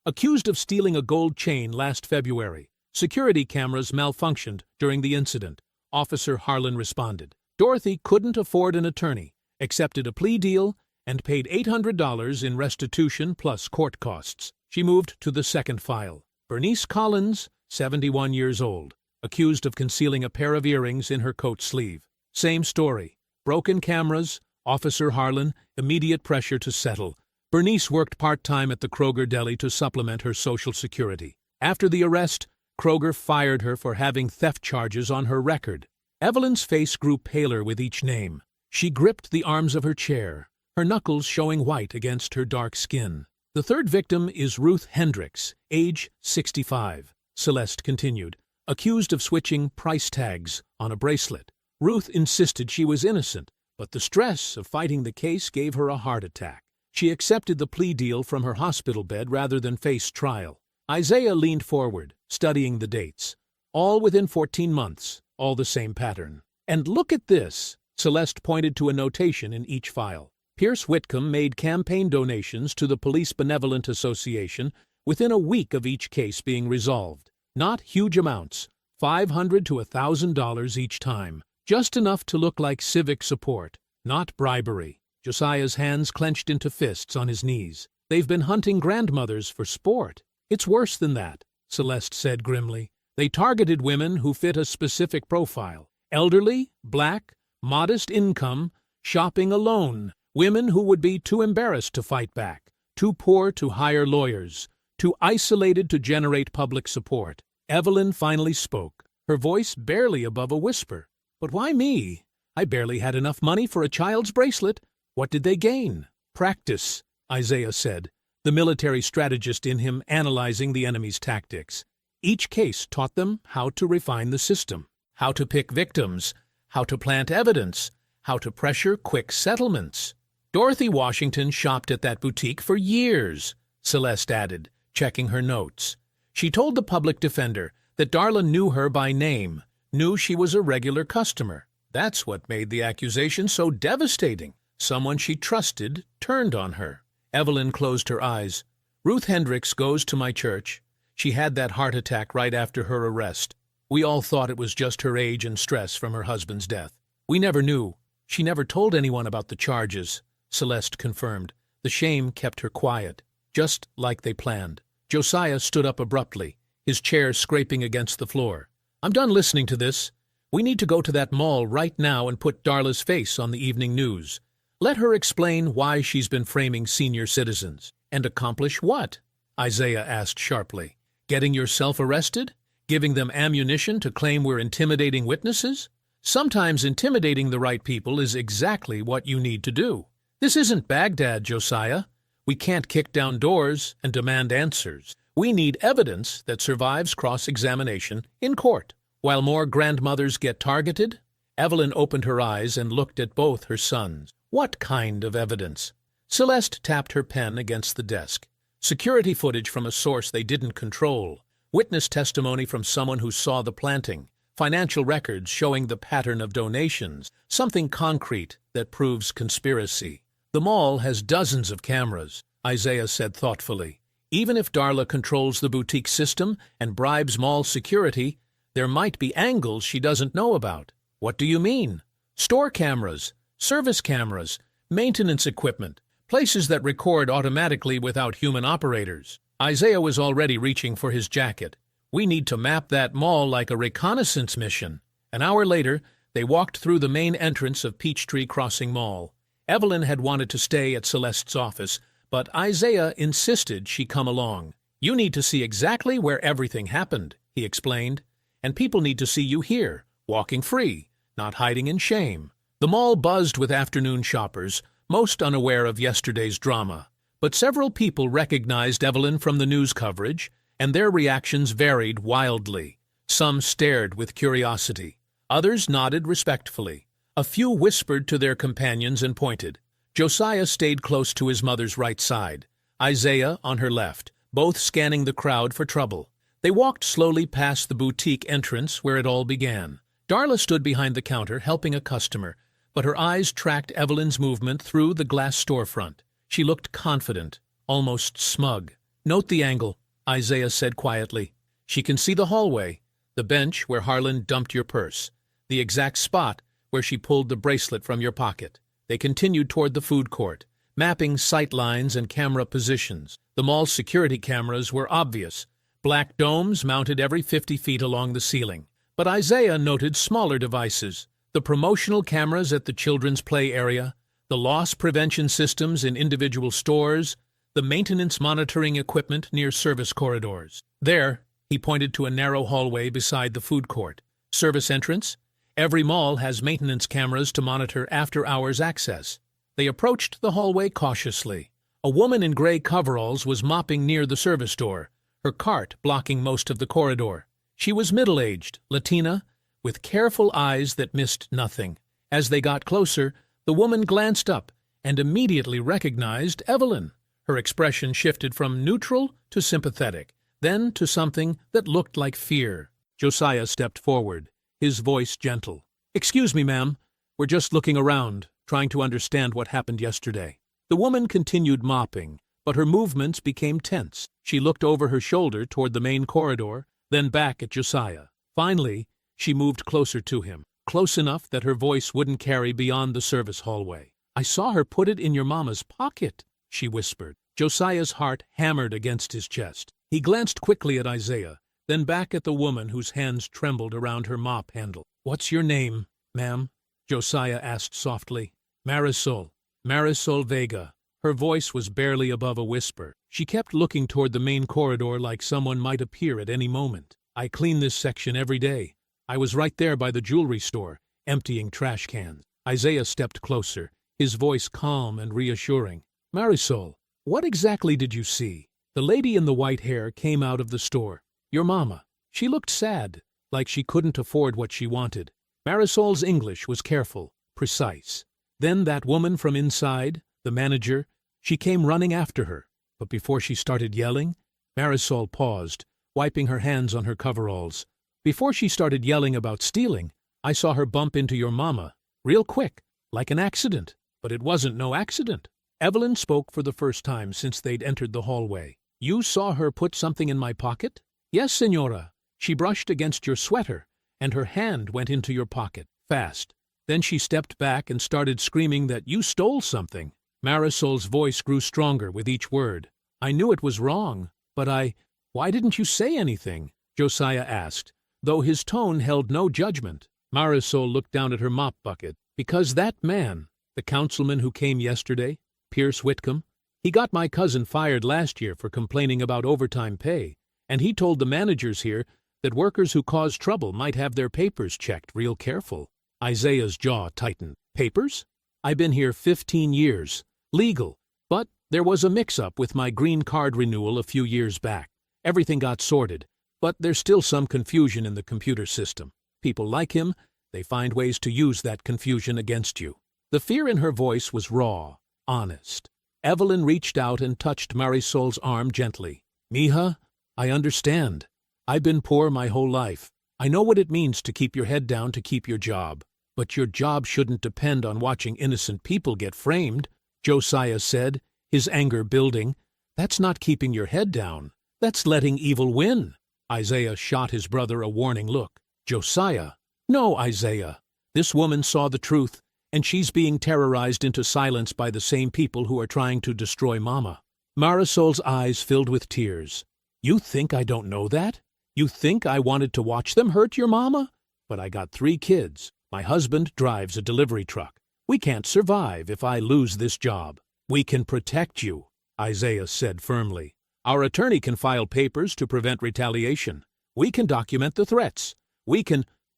accused of stealing a gold chain last February. Security cameras malfunctioned during the incident. Officer Harlan responded. Dorothy couldn't afford an attorney, accepted a plea deal, and paid $800 in restitution plus court costs. She moved to the second file. Bernice Collins, 71 years old, accused of concealing a pair of earrings in her coat sleeve. Same story. Broken cameras, Officer Harlan, immediate pressure to settle. Bernice worked part-time at the Kroger deli to supplement her Social Security. After the arrest, Kroger fired her for having theft charges on her record. Evelyn's face grew paler with each name. She gripped the arms of her chair, her knuckles showing white against her dark skin. The third victim is Ruth Hendricks, age 65, Celeste continued, accused of switching price tags on a bracelet. Ruth insisted she was innocent, but the stress of fighting the case gave her a heart attack. She accepted the plea deal from her hospital bed rather than face trial. Isaiah leaned forward, studying the dates. All within 14 months, all the same pattern. And look at this, Celeste pointed to a notation in each file. Pierce Whitcomb made campaign donations to the Police Benevolent Association within a week of each case being resolved. Not huge amounts, $500 to $1,000 each time. Just enough to look like civic support, not bribery. Josiah's hands clenched into fists on his knees. They've been hunting grandmothers for sport. It's worse than that, Celeste said grimly. They targeted women who fit a specific profile. Elderly, black, modest income, shopping alone. Women who would be too embarrassed to fight back, too poor to hire lawyers, too isolated to generate public support. Evelyn finally spoke, her voice barely above a whisper. But why me? I barely had enough money for a child's bracelet. What did they gain? Practice, Isaiah said, the military strategist in him analyzing the enemy's tactics. Each case taught them how to refine the system, how to pick victims, how to plant evidence, how to pressure quick settlements. Dorothy Washington shopped at that boutique for years, Celeste added, checking her notes. She told the public defender that Darla knew her by name, knew she was a regular customer. That's what made the accusation so devastating. Someone she trusted turned on her. Evelyn closed her eyes. Ruth Hendricks goes to my church. She had that heart attack right after her arrest. We all thought it was just her age and stress from her husband's death. We never knew. She never told anyone about the charges, Celeste confirmed. The shame kept her quiet, just like they planned. Josiah stood up abruptly, his chair scraping against the floor. I'm done listening to this. We need to go to that mall right now and put Darla's face on the evening news. Let her explain why she's been framing senior citizens. And accomplish what? Isaiah asked sharply. Getting yourself arrested? Giving them ammunition to claim we're intimidating witnesses? Sometimes intimidating the right people is exactly what you need to do. This isn't Baghdad, Josiah. We can't kick down doors and demand answers. We need evidence that survives cross-examination in court. While more grandmothers get targeted, Evelyn opened her eyes and looked at both her sons. What kind of evidence? Celeste tapped her pen against the desk. Security footage from a source they didn't control. Witness testimony from someone who saw the planting. Financial records showing the pattern of donations. Something concrete that proves conspiracy. The mall has dozens of cameras. Isaiah said thoughtfully. Even if Darla controls the boutique system and bribes mall security, there might be angles she doesn't know about. What do you mean? Store cameras, service cameras, maintenance equipment, places that record automatically without human operators. Isaiah was already reaching for his jacket. We need to map that mall like a reconnaissance mission. An hour later, they walked through the main entrance of Peachtree Crossing Mall. Evelyn had wanted to stay at Celeste's office, but Isaiah insisted she come along. You need to see exactly where everything happened, he explained, and people need to see you here, walking free, not hiding in shame. The mall buzzed with afternoon shoppers, most unaware of yesterday's drama. But several people recognized Evelyn from the news coverage, and their reactions varied wildly. Some stared with curiosity. Others nodded respectfully. A few whispered to their companions and pointed. Josiah stayed close to his mother's right side, Isaiah on her left, both scanning the crowd for trouble. They walked slowly past the boutique entrance where it all began. Darla stood behind the counter helping a customer, but her eyes tracked Evelyn's movement through the glass storefront. She looked confident, almost smug. Note the angle, Isaiah said quietly. She can see the hallway, the bench where Harlan dumped your purse, the exact spot where she pulled the bracelet from your pocket. They continued toward the food court, mapping sight lines and camera positions. The mall's security cameras were obvious, black domes mounted every 50 feet along the ceiling. But Isaiah noted smaller devices, the promotional cameras at the children's play area, the loss prevention systems in individual stores, the maintenance monitoring equipment near service corridors. There, he pointed to a narrow hallway beside the food court. Service entrance? Every mall has maintenance cameras to monitor after-hours access. They approached the hallway cautiously. A woman in gray coveralls was mopping near the service door, her cart blocking most of the corridor. She was middle-aged, Latina, with careful eyes that missed nothing. As they got closer, the woman glanced up and immediately recognized Evelyn. Her expression shifted from neutral to sympathetic, then to something that looked like fear. Josiah stepped forward, his voice gentle. "Excuse me, ma'am. We're just looking around, trying to understand what happened yesterday." The woman continued mopping, but her movements became tense. She looked over her shoulder toward the main corridor, then back at Josiah. Finally, she moved closer to him, close enough that her voice wouldn't carry beyond the service hallway. "I saw her put it in your mama's pocket," she whispered. Josiah's heart hammered against his chest. He glanced quickly at Isaiah, then back at the woman whose hands trembled around her mop handle. "What's your name, ma'am?" Josiah asked softly. "Marisol. Marisol Vega." Her voice was barely above a whisper. She kept looking toward the main corridor like someone might appear at any moment. "I clean this section every day. I was right there by the jewelry store, emptying trash cans." Isaiah stepped closer, his voice calm and reassuring. "Marisol, what exactly did you see?" The lady in the white hair came out of the store. "Your mama." She looked sad, like she couldn't afford what she wanted. Marisol's English was careful, precise. Then that woman from inside, the manager, she came running after her. But before she started yelling, Marisol paused, wiping her hands on her coveralls. "Before she started yelling about stealing, I saw her bump into your mama, real quick, like an accident. But it wasn't no accident." Evelyn spoke for the first time since they'd entered the hallway. "You saw her put something in my pocket?" "Yes, senora. She brushed against your sweater, and her hand went into your pocket, fast. Then she stepped back and started screaming that you stole something." Marisol's voice grew stronger with each word. "I knew it was wrong, but Why didn't you say anything?" Josiah asked, though his tone held no judgment. Marisol looked down at her mop bucket. "Because that man, the councilman who came yesterday, Pierce Whitcomb, he got my cousin fired last year for complaining about overtime pay, and he told the managers here that workers who cause trouble might have their papers checked real careful." Isaiah's jaw tightened. "Papers? I've been here 15 years. Legal. But there was a mix-up with my green card renewal a few years back. Everything got sorted, but there's still some confusion in the computer system. People like him, they find ways to use that confusion against you." The fear in her voice was raw, honest. Evelyn reached out and touched Marisol's arm gently. "Mija, I understand. I've been poor my whole life. I know what it means to keep your head down to keep your job. But your job shouldn't depend on watching innocent people get framed," Josiah said, his anger building. That's not keeping your head down. That's letting evil win. Isaiah shot his brother a warning look. Josiah. No, Isaiah. This woman saw the truth, and she's being terrorized into silence by the same people who are trying to destroy Mama. Marisol's eyes filled with tears. You think I don't know that? You think I wanted to watch them hurt your mama? But I got 3 kids. My husband drives a delivery truck. We can't survive if I lose this job. We can protect you, Isaiah said firmly. Our attorney can file papers to prevent retaliation. We can document the threats.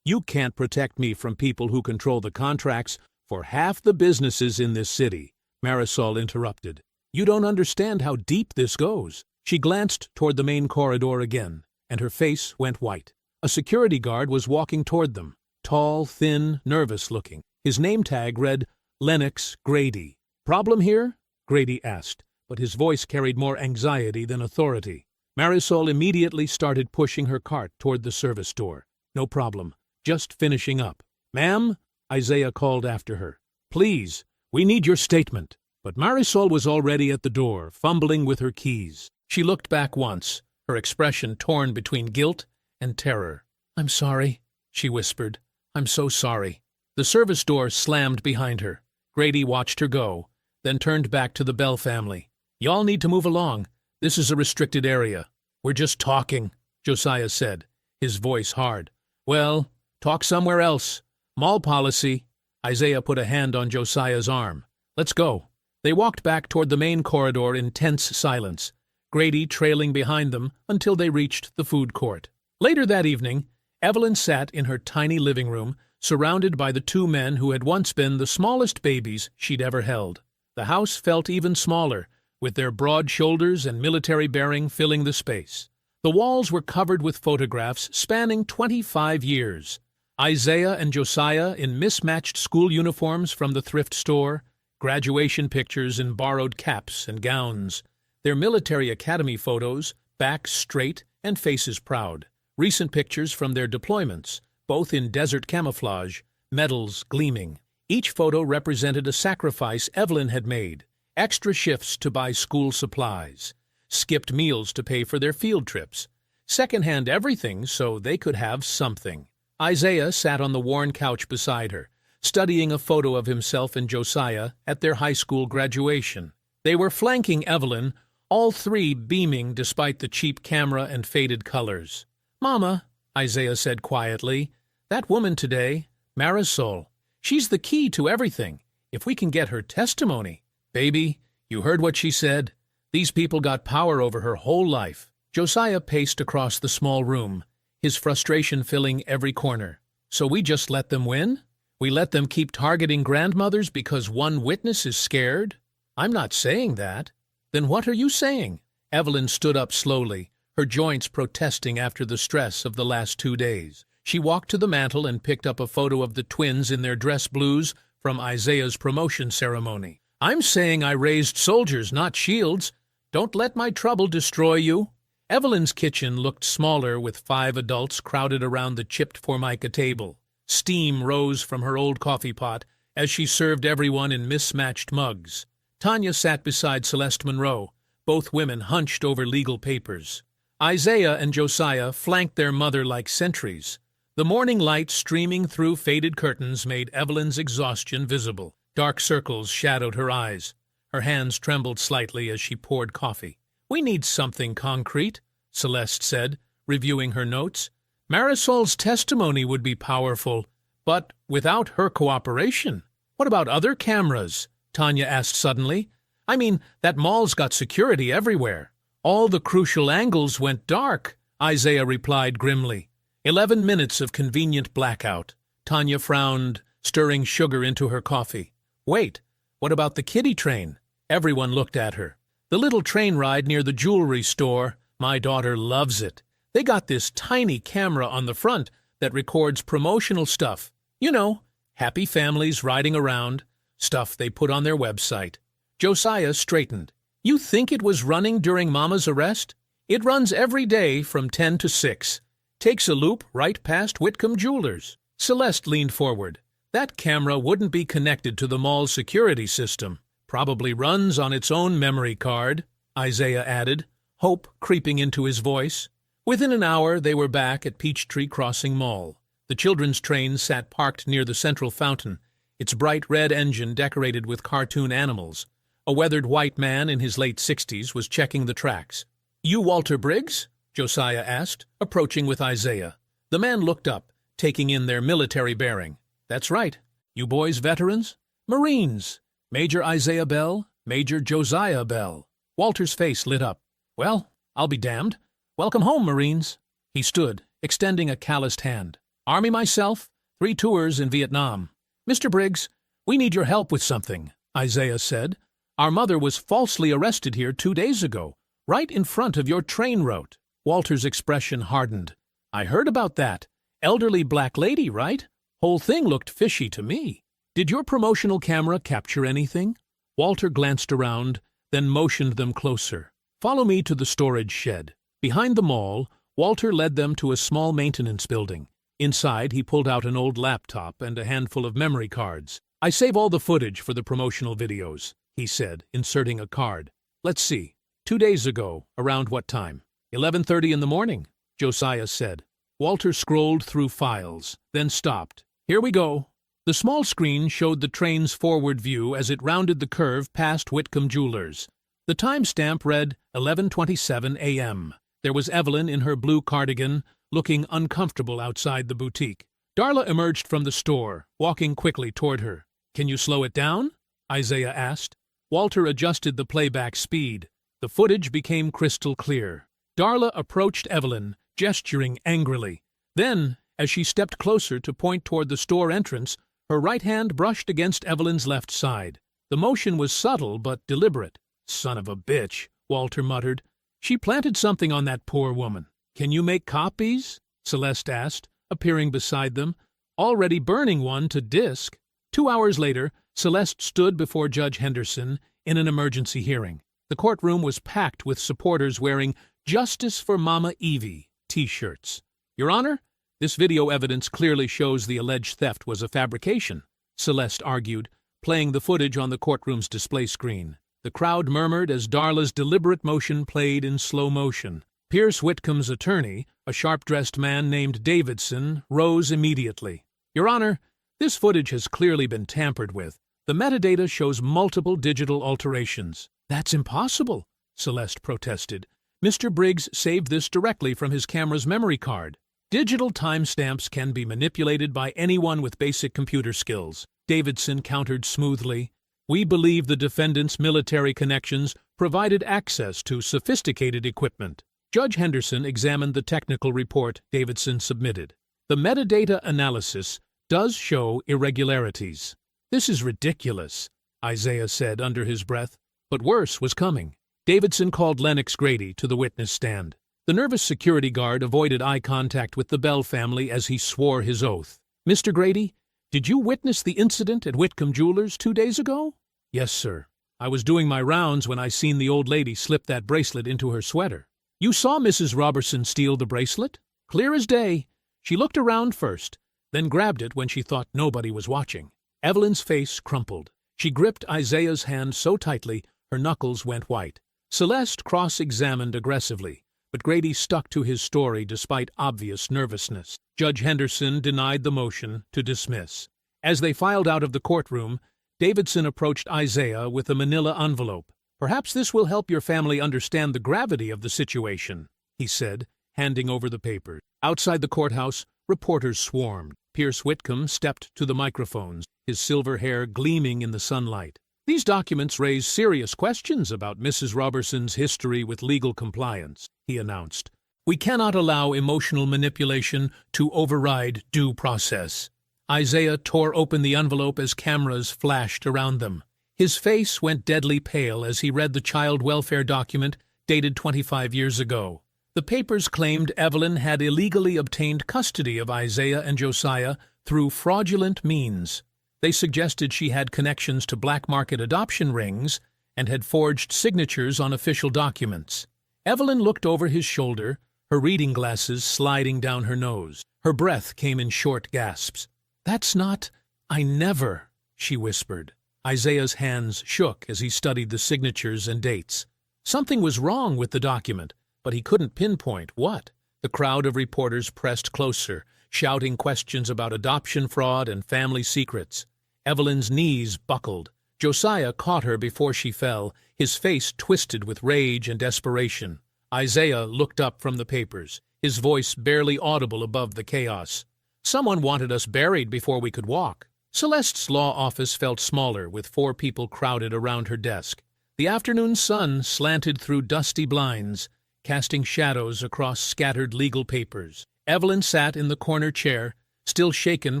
You can't protect me from people who control the contracts for half the businesses in this city, Marisol interrupted. You don't understand how deep this goes. She glanced toward the main corridor again, and her face went white. A security guard was walking toward them, tall, thin, nervous-looking. His name tag read Lennox Grady. Problem here? Grady asked, but his voice carried more anxiety than authority. Marisol immediately started pushing her cart toward the service door. No problem, just finishing up. Ma'am, Isaiah called after her. Please, we need your statement. But Marisol was already at the door, fumbling with her keys. She looked back once, her expression torn between guilt and terror. I'm sorry, she whispered. I'm so sorry. The service door slammed behind her. Grady watched her go, then turned back to the Bell family. Y'all need to move along. This is a restricted area. We're just talking, Josiah said, his voice hard. Well, talk somewhere else. Mall policy. Isaiah put a hand on Josiah's arm. Let's go. They walked back toward the main corridor in tense silence, Grady trailing behind them until they reached the food court. Later that evening, Evelyn sat in her tiny living room, surrounded by the 2 men who had once been the smallest babies she'd ever held. The house felt even smaller, with their broad shoulders and military bearing filling the space. The walls were covered with photographs spanning 25 years. Isaiah and Josiah in mismatched school uniforms from the thrift store, graduation pictures in borrowed caps and gowns, their military academy photos, backs straight and faces proud, recent pictures from their deployments, both in desert camouflage, medals gleaming. Each photo represented a sacrifice Evelyn had made, extra shifts to buy school supplies, skipped meals to pay for their field trips, secondhand everything so they could have something. Isaiah sat on the worn couch beside her, studying a photo of himself and Josiah at their high school graduation. They were flanking Evelyn, all 3 beaming despite the cheap camera and faded colors. Mama, Isaiah said quietly, that woman today, Marisol, she's the key to everything. If we can get her testimony. Baby, you heard what she said. These people got power over her whole life. Josiah paced across the small room, his frustration filling every corner. So we just let them win? We let them keep targeting grandmothers because one witness is scared? I'm not saying that. Then what are you saying? Evelyn stood up slowly, her joints protesting after the stress of the last 2 days. She walked to the mantel and picked up a photo of the twins in their dress blues from Isaiah's promotion ceremony. I'm saying I raised soldiers, not shields. Don't let my trouble destroy you. Evelyn's kitchen looked smaller with 5 adults crowded around the chipped formica table. Steam rose from her old coffee pot as she served everyone in mismatched mugs. Tanya sat beside Celeste Monroe, both women hunched over legal papers. Isaiah and Josiah flanked their mother like sentries. The morning light streaming through faded curtains made Evelyn's exhaustion visible. Dark circles shadowed her eyes. Her hands trembled slightly as she poured coffee. We need something concrete, Celeste said, reviewing her notes. Marisol's testimony would be powerful, but without her cooperation. What about other cameras? Tanya asked suddenly. I mean, that mall's got security everywhere. All the crucial angles went dark, Isaiah replied grimly. 11 minutes of convenient blackout. Tanya frowned, stirring sugar into her coffee. Wait, what about the kiddie train? Everyone looked at her. The little train ride near the jewelry store. My daughter loves it. They got this tiny camera on the front that records promotional stuff. You know, happy families riding around, stuff they put on their website. Josiah straightened. You think it was running during Mama's arrest? It runs every day from 10 to 6. Takes a loop right past Whitcomb Jewelers. Celeste leaned forward. That camera wouldn't be connected to the mall's security system. Probably runs on its own memory card, Isaiah added, hope creeping into his voice. Within an hour, they were back at Peachtree Crossing Mall. The children's train sat parked near the central fountain, its bright red engine decorated with cartoon animals. A weathered white man in his late 60s was checking the tracks. "You Walter Briggs?" Josiah asked, approaching with Isaiah. The man looked up, taking in their military bearing. "That's right. You boys veterans?" "Marines. Major Isaiah Bell, Major Josiah Bell." Walter's face lit up. "Well, I'll be damned. Welcome home, Marines." He stood, extending a calloused hand. "Army myself, 3 tours in Vietnam." "Mr. Briggs, we need your help with something," Isaiah said. "Our mother was falsely arrested here 2 days ago, right in front of your train route." Walter's expression hardened. "I heard about that. Elderly black lady, right? Whole thing looked fishy to me. Did your promotional camera capture anything?" Walter glanced around, then motioned them closer. "Follow me to the storage shed." Behind the mall, Walter led them to a small maintenance building. Inside, he pulled out an old laptop and a handful of memory cards. "I save all the footage for the promotional videos," he said, inserting a card. "Let's see. 2 days ago, around what time?" 11:30 in the morning, Josiah said. Walter scrolled through files, then stopped. "Here we go." The small screen showed the train's forward view as it rounded the curve past Whitcomb Jewelers. The timestamp read 11:27 a.m. There was Evelyn in her blue cardigan, looking uncomfortable outside the boutique. Darla emerged from the store, walking quickly toward her. "Can you slow it down?" Isaiah asked. Walter adjusted the playback speed. The footage became crystal clear. Darla approached Evelyn, gesturing angrily. Then, as she stepped closer to point toward the store entrance, her right hand brushed against Evelyn's left side. The motion was subtle but deliberate. "Son of a bitch," Walter muttered. "She planted something on that poor woman." "Can you make copies?" Celeste asked, appearing beside them, already burning one to disk. 2 hours later, Celeste stood before Judge Henderson in an emergency hearing. The courtroom was packed with supporters wearing "Justice for Mama Evie" T-shirts. "Your Honor, this video evidence clearly shows the alleged theft was a fabrication," Celeste argued, playing the footage on the courtroom's display screen. The crowd murmured as Darla's deliberate motion played in slow motion. Pierce Whitcomb's attorney, a sharp-dressed man named Davidson, rose immediately. "Your Honor, this footage has clearly been tampered with. The metadata shows multiple digital alterations." "That's impossible," Celeste protested. "Mr. Briggs saved this directly from his camera's memory card." "Digital timestamps can be manipulated by anyone with basic computer skills," Davidson countered smoothly. "We believe the defendant's military connections provided access to sophisticated equipment." Judge Henderson examined the technical report Davidson submitted. "The metadata analysis does show irregularities." "This is ridiculous," Isaiah said under his breath. But worse was coming. Davidson called Lennox Grady to the witness stand. The nervous security guard avoided eye contact with the Bell family as he swore his oath. "Mr. Grady, did you witness the incident at Whitcomb Jewelers 2 days ago?" "Yes, sir. I was doing my rounds when I seen the old lady slip that bracelet into her sweater." "You saw Mrs. Robertson steal the bracelet?" "Clear as day. She looked around first, then grabbed it when she thought nobody was watching." Evelyn's face crumpled. She gripped Isaiah's hand so tightly her knuckles went white. Celeste cross-examined aggressively, but Grady stuck to his story despite obvious nervousness. Judge Henderson denied the motion to dismiss. As they filed out of the courtroom, Davidson approached Isaiah with a manila envelope. "Perhaps this will help your family understand the gravity of the situation," he said, handing over the papers. Outside the courthouse, reporters swarmed. Pierce Whitcomb stepped to the microphones, his silver hair gleaming in the sunlight. "These documents raise serious questions about Mrs. Robertson's history with legal compliance," he announced. "We cannot allow emotional manipulation to override due process." Isaiah tore open the envelope as cameras flashed around them. His face went deadly pale as he read the child welfare document dated 25 years ago. The papers claimed Evelyn had illegally obtained custody of Isaiah and Josiah through fraudulent means. They suggested she had connections to black market adoption rings and had forged signatures on official documents. Evelyn looked over his shoulder, her reading glasses sliding down her nose. Her breath came in short gasps. "That's not... I never," she whispered. Isaiah's hands shook as he studied the signatures and dates. Something was wrong with the document, but he couldn't pinpoint what. The crowd of reporters pressed closer, shouting questions about adoption fraud and family secrets. Evelyn's knees buckled. Josiah caught her before she fell, his face twisted with rage and desperation. Isaiah looked up from the papers, his voice barely audible above the chaos. Someone wanted us buried before we could walk. Celeste's law office felt smaller, with 4 people crowded around her desk. The afternoon sun slanted through dusty blinds, casting shadows across scattered legal papers. Evelyn sat in the corner chair, still shaken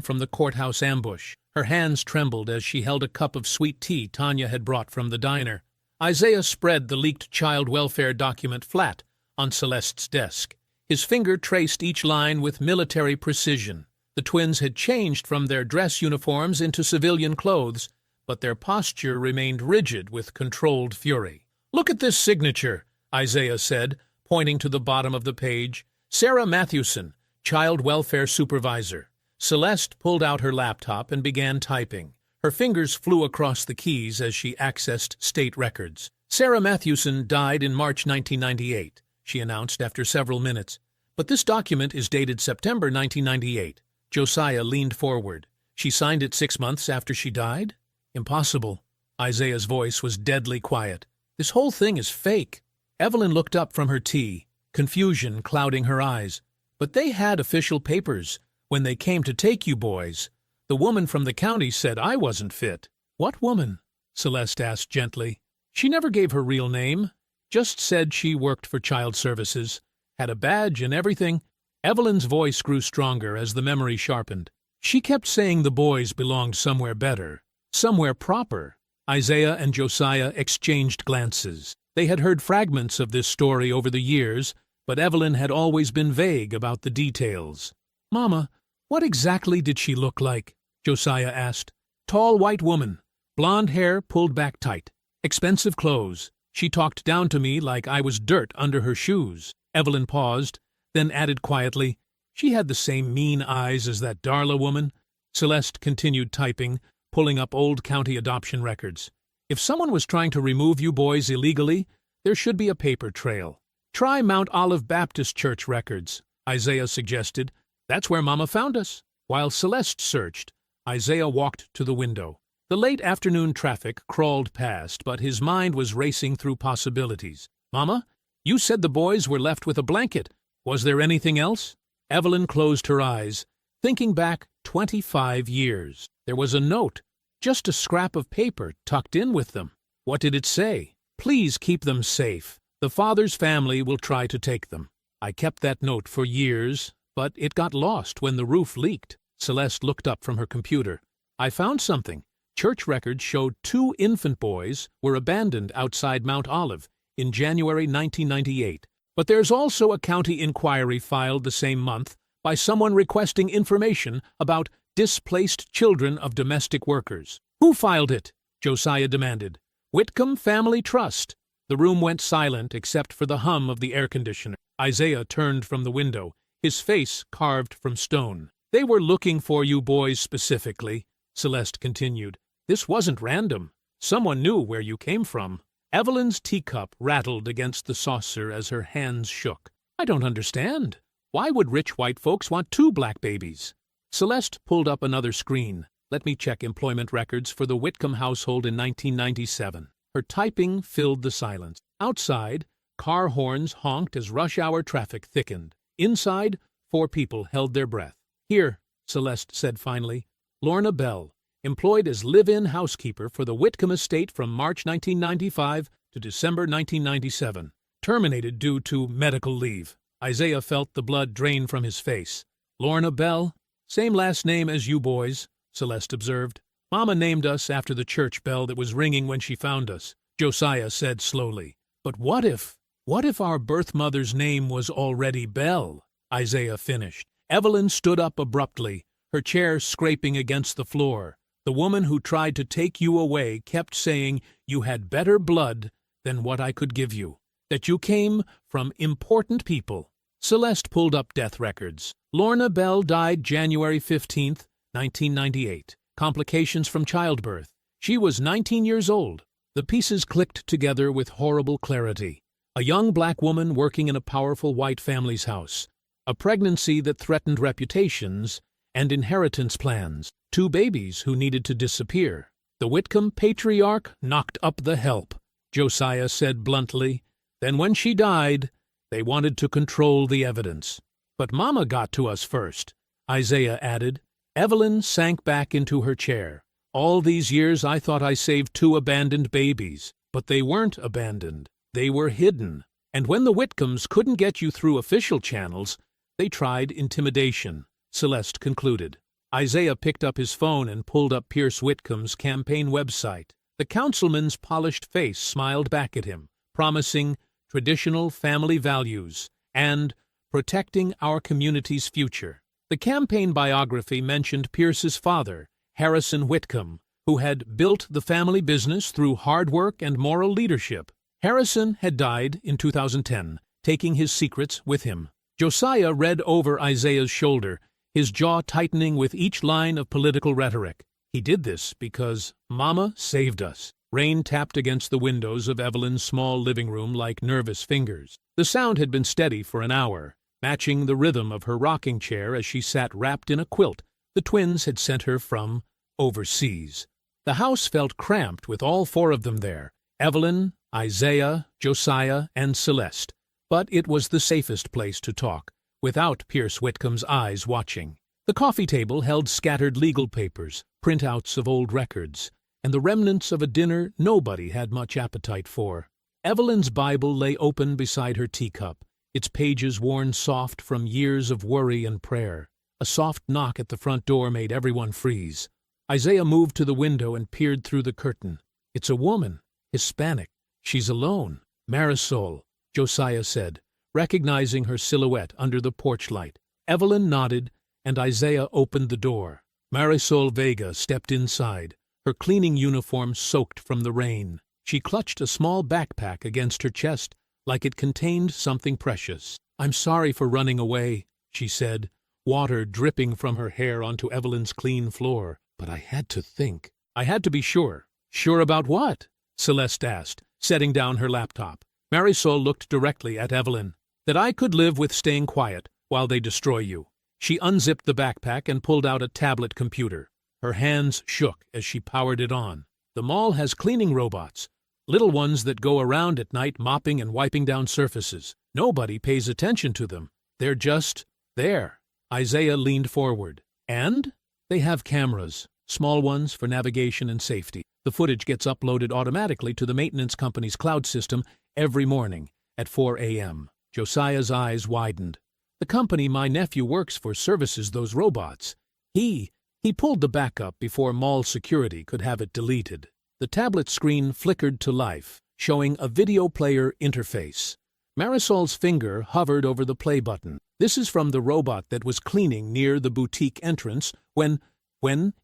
from the courthouse ambush. Her hands trembled as she held a cup of sweet tea Tanya had brought from the diner. Isaiah spread the leaked child welfare document flat on Celeste's desk. His finger traced each line with military precision. The twins had changed from their dress uniforms into civilian clothes, but their posture remained rigid with controlled fury. "Look at this signature," Isaiah said, pointing to the bottom of the page. "Sarah Matthewson, Child Welfare Supervisor." Celeste pulled out her laptop and began typing. Her fingers flew across the keys as she accessed state records. "Sarah Matthewson died in March 1998, she announced after several minutes. "But this document is dated September 1998. Josiah leaned forward. "She signed it 6 months after she died? Impossible." Isaiah's voice was deadly quiet. "This whole thing is fake." Evelyn looked up from her tea, confusion clouding her eyes. "But they had official papers when they came to take you boys. The woman from the county said I wasn't fit." "What woman?" Celeste asked gently. "She never gave her real name. Just said she worked for Child Services. Had a badge and everything." Evelyn's voice grew stronger as the memory sharpened. "She kept saying the boys belonged somewhere better, somewhere proper." Isaiah and Josiah exchanged glances. They had heard fragments of this story over the years, but Evelyn had always been vague about the details. "Mama, what exactly did she look like?" Josiah asked. "Tall white woman, blonde hair pulled back tight, expensive clothes. She talked down to me like I was dirt under her shoes." Evelyn paused, then added quietly, "She had the same mean eyes as that Darla woman." Celeste continued typing, pulling up old county adoption records. "If someone was trying to remove you boys illegally, there should be a paper trail. Try Mount Olive Baptist Church records," Isaiah suggested. "That's where Mama found us." While Celeste searched, Isaiah walked to the window. The late afternoon traffic crawled past, but his mind was racing through possibilities. "Mama, you said the boys were left with a blanket. Was there anything else?" Evelyn closed her eyes, thinking back 25 years. There was a note, just a scrap of paper tucked in with them. What did it say? "Please keep them safe. The father's family will try to take them." I kept that note for years, but it got lost when the roof leaked. Celeste looked up from her computer. "I found something. Church records showed 2 infant boys were abandoned outside Mount Olive in January 1998. But there's also a county inquiry filed the same month by someone requesting information about displaced children of domestic workers." "Who filed it?" Josiah demanded. "Whitcomb Family Trust." The room went silent except for the hum of the air conditioner. Isaiah turned from the window, his face carved from stone. "They were looking for you boys specifically," Celeste continued. "This wasn't random. Someone knew where you came from." Evelyn's teacup rattled against the saucer as her hands shook. "I don't understand. Why would rich white folks want 2 black babies?" Celeste pulled up another screen. "Let me check employment records for the Whitcomb household in 1997. Her typing filled the silence. Outside, car horns honked as rush-hour traffic thickened. Inside, 4 people held their breath. "Here," Celeste said finally. "Lorna Bell, employed as live-in housekeeper for the Whitcomb estate from March 1995 to December 1997. Terminated due to medical leave." Isaiah felt the blood drain from his face. "Lorna Bell? Same last name as you boys," Celeste observed. "Mama named us after the church bell that was ringing when she found us," Josiah said slowly. "But what if our birth mother's name was already Bell?" Isaiah finished. Evelyn stood up abruptly, her chair scraping against the floor. "The woman who tried to take you away kept saying you had better blood than what I could give you, that you came from important people." Celeste pulled up death records. Lorna Bell died January 15th, 1998. Complications from childbirth. She was 19 years old. The pieces clicked together with horrible clarity. A young black woman working in a powerful white family's house. A pregnancy that threatened reputations and inheritance plans. 2 babies who needed to disappear. The Whitcomb patriarch knocked up the help, Josiah said bluntly. Then when she died, they wanted to control the evidence. But Mama got to us first, Isaiah added. Evelyn sank back into her chair. All these years I thought I saved 2 abandoned babies, but they weren't abandoned. They were hidden. And when the Whitcombs couldn't get you through official channels, they tried intimidation, Celeste concluded. Isaiah picked up his phone and pulled up Pierce Whitcomb's campaign website. The councilman's polished face smiled back at him, promising traditional family values and protecting our community's future. The campaign biography mentioned Pierce's father, Harrison Whitcomb, who had built the family business through hard work and moral leadership. Harrison had died in 2010, taking his secrets with him. Josiah read over Isaiah's shoulder, his jaw tightening with each line of political rhetoric. He did this because Mama saved us. Rain tapped against the windows of Evelyn's small living room like nervous fingers. The sound had been steady for an hour, matching the rhythm of her rocking chair as she sat wrapped in a quilt the twins had sent her from overseas. The house felt cramped with all 4 of them there, Evelyn, Isaiah, Josiah, and Celeste. But it was the safest place to talk, without Pierce Whitcomb's eyes watching. The coffee table held scattered legal papers, printouts of old records, and the remnants of a dinner nobody had much appetite for. Evelyn's Bible lay open beside her teacup, its pages worn soft from years of worry and prayer. A soft knock at the front door made everyone freeze. Isaiah moved to the window and peered through the curtain. It's a woman, Hispanic. She's alone. Marisol, Josiah said, recognizing her silhouette under the porch light. Evelyn nodded, and Isaiah opened the door. Marisol Vega stepped inside, her cleaning uniform soaked from the rain. She clutched a small backpack against her chest like it contained something precious. I'm sorry for running away, she said, water dripping from her hair onto Evelyn's clean floor. But I had to think. I had to be sure. Sure about what? Celeste asked, setting down her laptop. Marisol looked directly at Evelyn. That I could live with staying quiet while they destroy you. She unzipped the backpack and pulled out a tablet computer. Her hands shook as she powered it on. The mall has cleaning robots, little ones that go around at night mopping and wiping down surfaces. Nobody pays attention to them. They're just there. Isaiah leaned forward. And? They have cameras, small ones for navigation and safety. The footage gets uploaded automatically to the maintenance company's cloud system every morning at 4 a.m. Josiah's eyes widened. The company my nephew works for services those robots. He pulled the backup before mall security could have it deleted. The tablet screen flickered to life, showing a video player interface. Marisol's finger hovered over the play button. This is from the robot that was cleaning near the boutique entrance when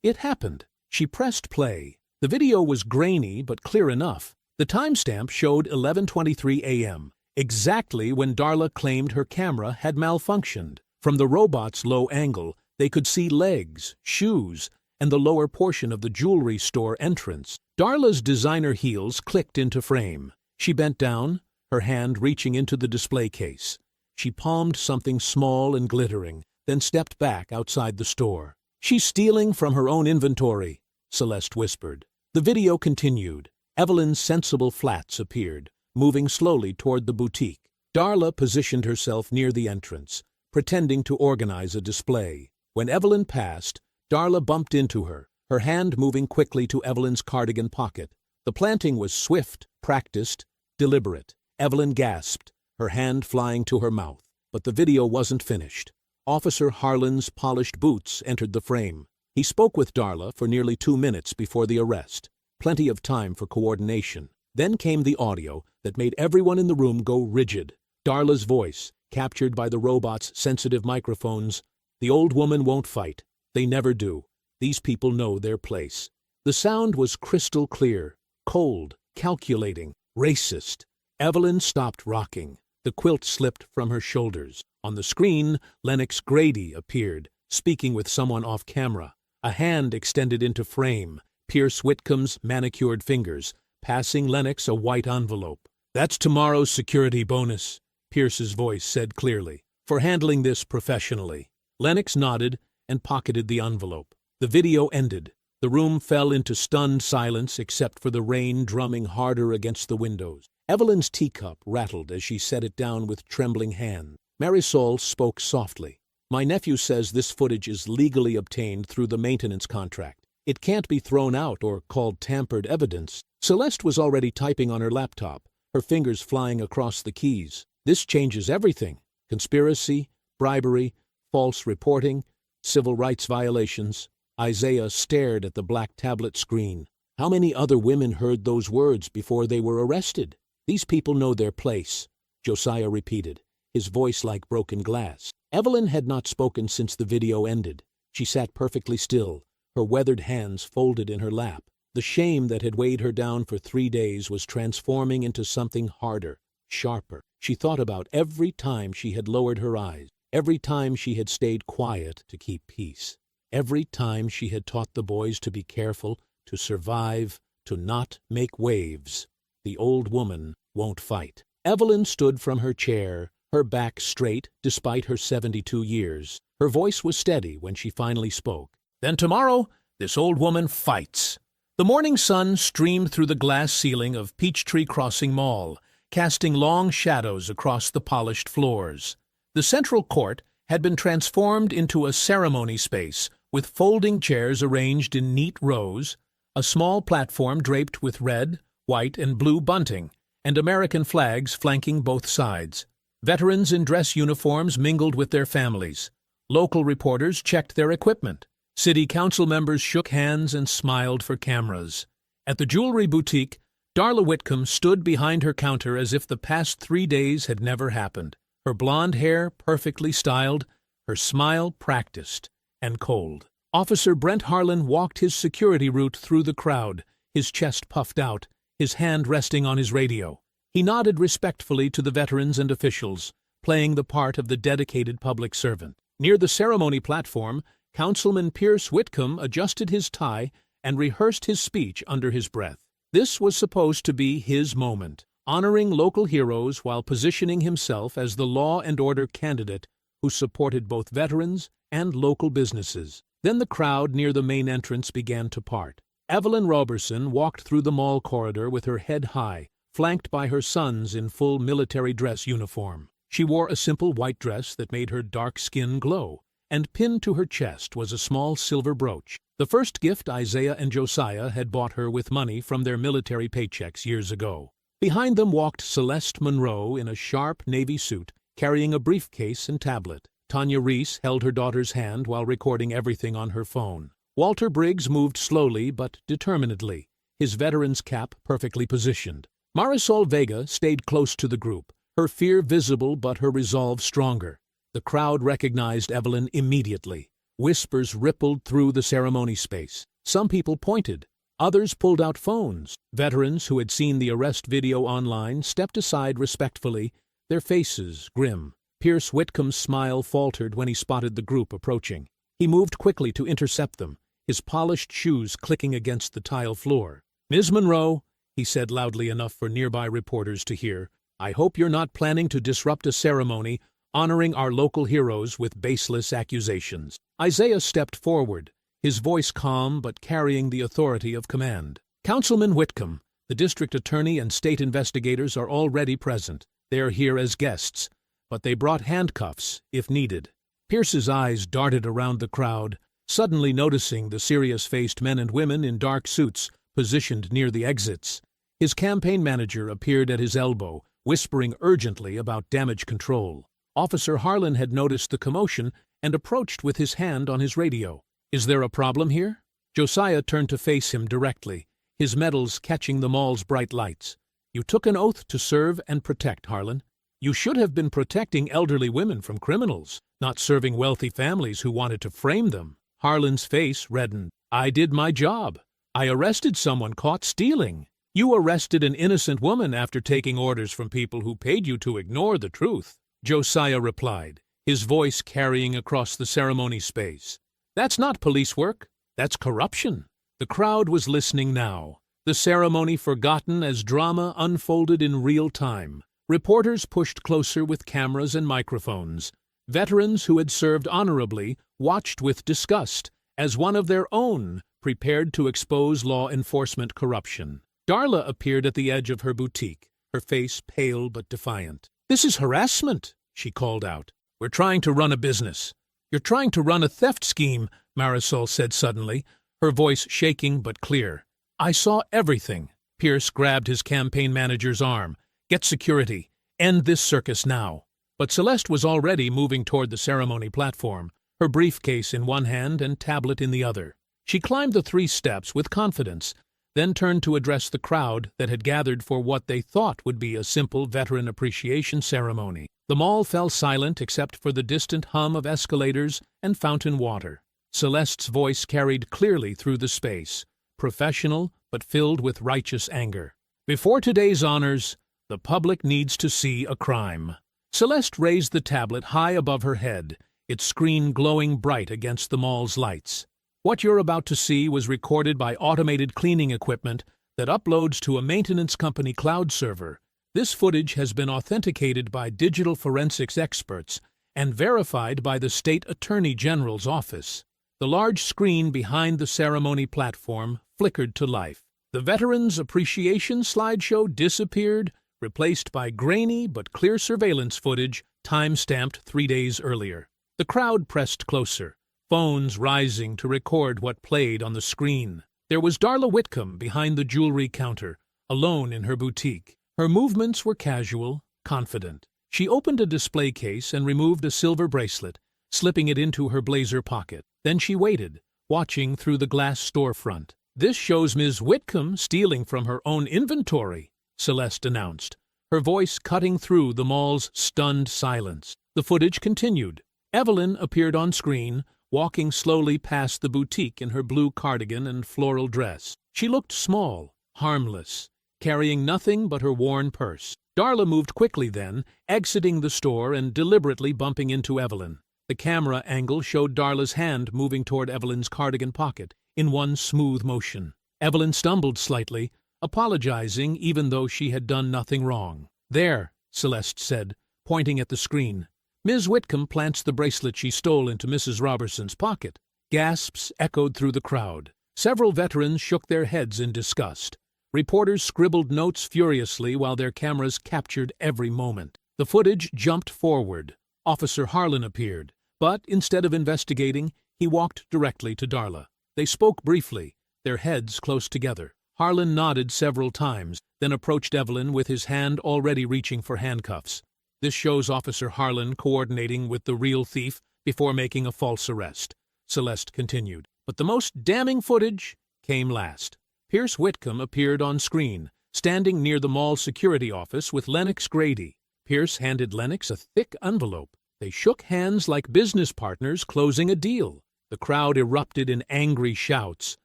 it happened. She pressed play. The video was grainy but clear enough. The timestamp showed 11:23 a.m., exactly when Darla claimed her camera had malfunctioned. From the robot's low angle, they could see legs, shoes, and the lower portion of the jewelry store entrance. Darla's designer heels clicked into frame. She bent down, her hand reaching into the display case. She palmed something small and glittering, then stepped back outside the store. She's stealing from her own inventory, Celeste whispered. The video continued. Evelyn's sensible flats appeared, moving slowly toward the boutique. Darla positioned herself near the entrance, pretending to organize a display. When Evelyn passed, Darla bumped into her, her hand moving quickly to Evelyn's cardigan pocket. The planting was swift, practiced, deliberate. Evelyn gasped, her hand flying to her mouth. But the video wasn't finished. Officer Harlan's polished boots entered the frame. He spoke with Darla for nearly 2 minutes before the arrest. Plenty of time for coordination. Then came the audio that made everyone in the room go rigid. Darla's voice, captured by the robot's sensitive microphones. The old woman won't fight. They never do. These people know their place. The sound was crystal clear, cold, calculating, racist. Evelyn stopped rocking. The quilt slipped from her shoulders. On the screen, Lennox Grady appeared, speaking with someone off camera. A hand extended into frame, Pierce Whitcomb's manicured fingers, passing Lennox a white envelope. "That's tomorrow's security bonus," Pierce's voice said clearly, "for handling this professionally." Lennox nodded and pocketed the envelope. The video ended. The room fell into stunned silence except for the rain drumming harder against the windows. Evelyn's teacup rattled as she set it down with trembling hands. Marisol spoke softly. "My nephew says this footage is legally obtained through the maintenance contract. It can't be thrown out or called tampered evidence." Celeste was already typing on her laptop, her fingers flying across the keys. "This changes everything. Conspiracy, bribery, false reporting, civil rights violations." Isaiah stared at the black tablet screen. How many other women heard those words before they were arrested? "These people know their place," Josiah repeated, his voice like broken glass. Evelyn had not spoken since the video ended. She sat perfectly still, her weathered hands folded in her lap. The shame that had weighed her down for 3 days was transforming into something harder, sharper. She thought about every time she had lowered her eyes, every time she had stayed quiet to keep peace, every time she had taught the boys to be careful, to survive, to not make waves. The old woman won't fight. Evelyn stood from her chair, her back straight despite her 72 years. Her voice was steady when she finally spoke. "Then tomorrow, this old woman fights." The morning sun streamed through the glass ceiling of Peachtree Crossing Mall, casting long shadows across the polished floors. The central court had been transformed into a ceremony space with folding chairs arranged in neat rows, a small platform draped with red, white, and blue bunting, and American flags flanking both sides. Veterans in dress uniforms mingled with their families. Local reporters checked their equipment. City council members shook hands and smiled for cameras. At the jewelry boutique, Darla Whitcomb stood behind her counter as if the past 3 days had never happened. Her blonde hair perfectly styled, her smile practiced and cold. Officer Brent Harlan walked his security route through the crowd, his chest puffed out, his hand resting on his radio. He nodded respectfully to the veterans and officials, playing the part of the dedicated public servant. Near the ceremony platform, Councilman Pierce Whitcomb adjusted his tie and rehearsed his speech under his breath. This was supposed to be his moment, honoring local heroes while positioning himself as the law and order candidate who supported both veterans and local businesses. Then the crowd near the main entrance began to part. Evelyn Roberson walked through the mall corridor with her head high, flanked by her sons in full military dress uniform. She wore a simple white dress that made her dark skin glow, and pinned to her chest was a small silver brooch, the first gift Isaiah and Josiah had bought her with money from their military paychecks years ago. Behind them walked Celeste Monroe in a sharp navy suit, carrying a briefcase and tablet. Tanya Reese held her daughter's hand while recording everything on her phone. Walter Briggs moved slowly but determinedly, his veteran's cap perfectly positioned. Marisol Vega stayed close to the group, her fear visible but her resolve stronger. The crowd recognized Evelyn immediately. Whispers rippled through the ceremony space. Some people pointed. Others pulled out phones. Veterans who had seen the arrest video online stepped aside respectfully, their faces grim. Pierce Whitcomb's smile faltered when he spotted the group approaching. He moved quickly to intercept them, his polished shoes clicking against the tile floor. "Ms. Monroe," he said loudly enough for nearby reporters to hear, "I hope you're not planning to disrupt a ceremony honoring our local heroes with baseless accusations." Isaiah stepped forward, his voice calm but carrying the authority of command. "Councilman Whitcomb, the district attorney and state investigators are already present. They are here as guests, but they brought handcuffs if needed." Pierce's eyes darted around the crowd, suddenly noticing the serious-faced men and women in dark suits positioned near the exits. His campaign manager appeared at his elbow, whispering urgently about damage control. Officer Harlan had noticed the commotion and approached with his hand on his radio. "Is there a problem here?" Josiah turned to face him directly, his medals catching the mall's bright lights. "You took an oath to serve and protect, Harlan. You should have been protecting elderly women from criminals, not serving wealthy families who wanted to frame them." Harlan's face reddened. "I did my job. I arrested someone caught stealing. You arrested an innocent woman after taking orders from people who paid you to ignore the truth," Josiah replied, his voice carrying across the ceremony space. "That's not police work. That's corruption. The crowd was listening now, the ceremony forgotten as drama unfolded in real time. Reporters pushed closer with cameras and microphones. Veterans who had served honorably watched with disgust as one of their own prepared to expose law enforcement corruption. Darla appeared at the edge of her boutique, her face pale but defiant. "This is harassment," she called out. "We're trying to run a business." "You're trying to run a theft scheme," Marisol said suddenly, her voice shaking but clear. "I saw everything." Pierce grabbed his campaign manager's arm. "Get security. End this circus now." But Celeste was already moving toward the ceremony platform, her briefcase in one hand and tablet in the other. She climbed the 3 steps with confidence, then turned to address the crowd that had gathered for what they thought would be a simple veteran appreciation ceremony. The mall fell silent except for the distant hum of escalators and fountain water. Celeste's voice carried clearly through the space, professional but filled with righteous anger. "Before today's honors, the public needs to see a crime." Celeste raised the tablet high above her head, its screen glowing bright against the mall's lights. "What you're about to see was recorded by automated cleaning equipment that uploads to a maintenance company cloud server. This footage has been authenticated by digital forensics experts and verified by the State Attorney General's office." The large screen behind the ceremony platform flickered to life. The Veterans Appreciation slideshow disappeared, replaced by grainy but clear surveillance footage time-stamped 3 days earlier. The crowd pressed closer, phones rising to record what played on the screen. There was Darla Whitcomb behind the jewelry counter, alone in her boutique. Her movements were casual, confident. She opened a display case and removed a silver bracelet, slipping it into her blazer pocket. Then she waited, watching through the glass storefront. "This shows Ms. Whitcomb stealing from her own inventory," Celeste announced, her voice cutting through the mall's stunned silence. The footage continued. Evelyn appeared on screen, walking slowly past the boutique in her blue cardigan and floral dress. She looked small, harmless, carrying nothing but her worn purse. Darla moved quickly then, exiting the store and deliberately bumping into Evelyn. The camera angle showed Darla's hand moving toward Evelyn's cardigan pocket in one smooth motion. Evelyn stumbled slightly, apologizing even though she had done nothing wrong. "There," Celeste said, pointing at the screen. "Ms. Whitcomb plants the bracelet she stole into Mrs. Robertson's pocket." Gasps echoed through the crowd. Several veterans shook their heads in disgust. Reporters scribbled notes furiously while their cameras captured every moment. The footage jumped forward. Officer Harlan appeared, but instead of investigating, he walked directly to Darla. They spoke briefly, their heads close together. Harlan nodded several times, then approached Evelyn with his hand already reaching for handcuffs. "This shows Officer Harlan coordinating with the real thief before making a false arrest," Celeste continued. But the most damning footage came last. Pierce Whitcomb appeared on screen, standing near the mall security office with Lennox Grady. Pierce handed Lennox a thick envelope. They shook hands like business partners closing a deal. The crowd erupted in angry shouts.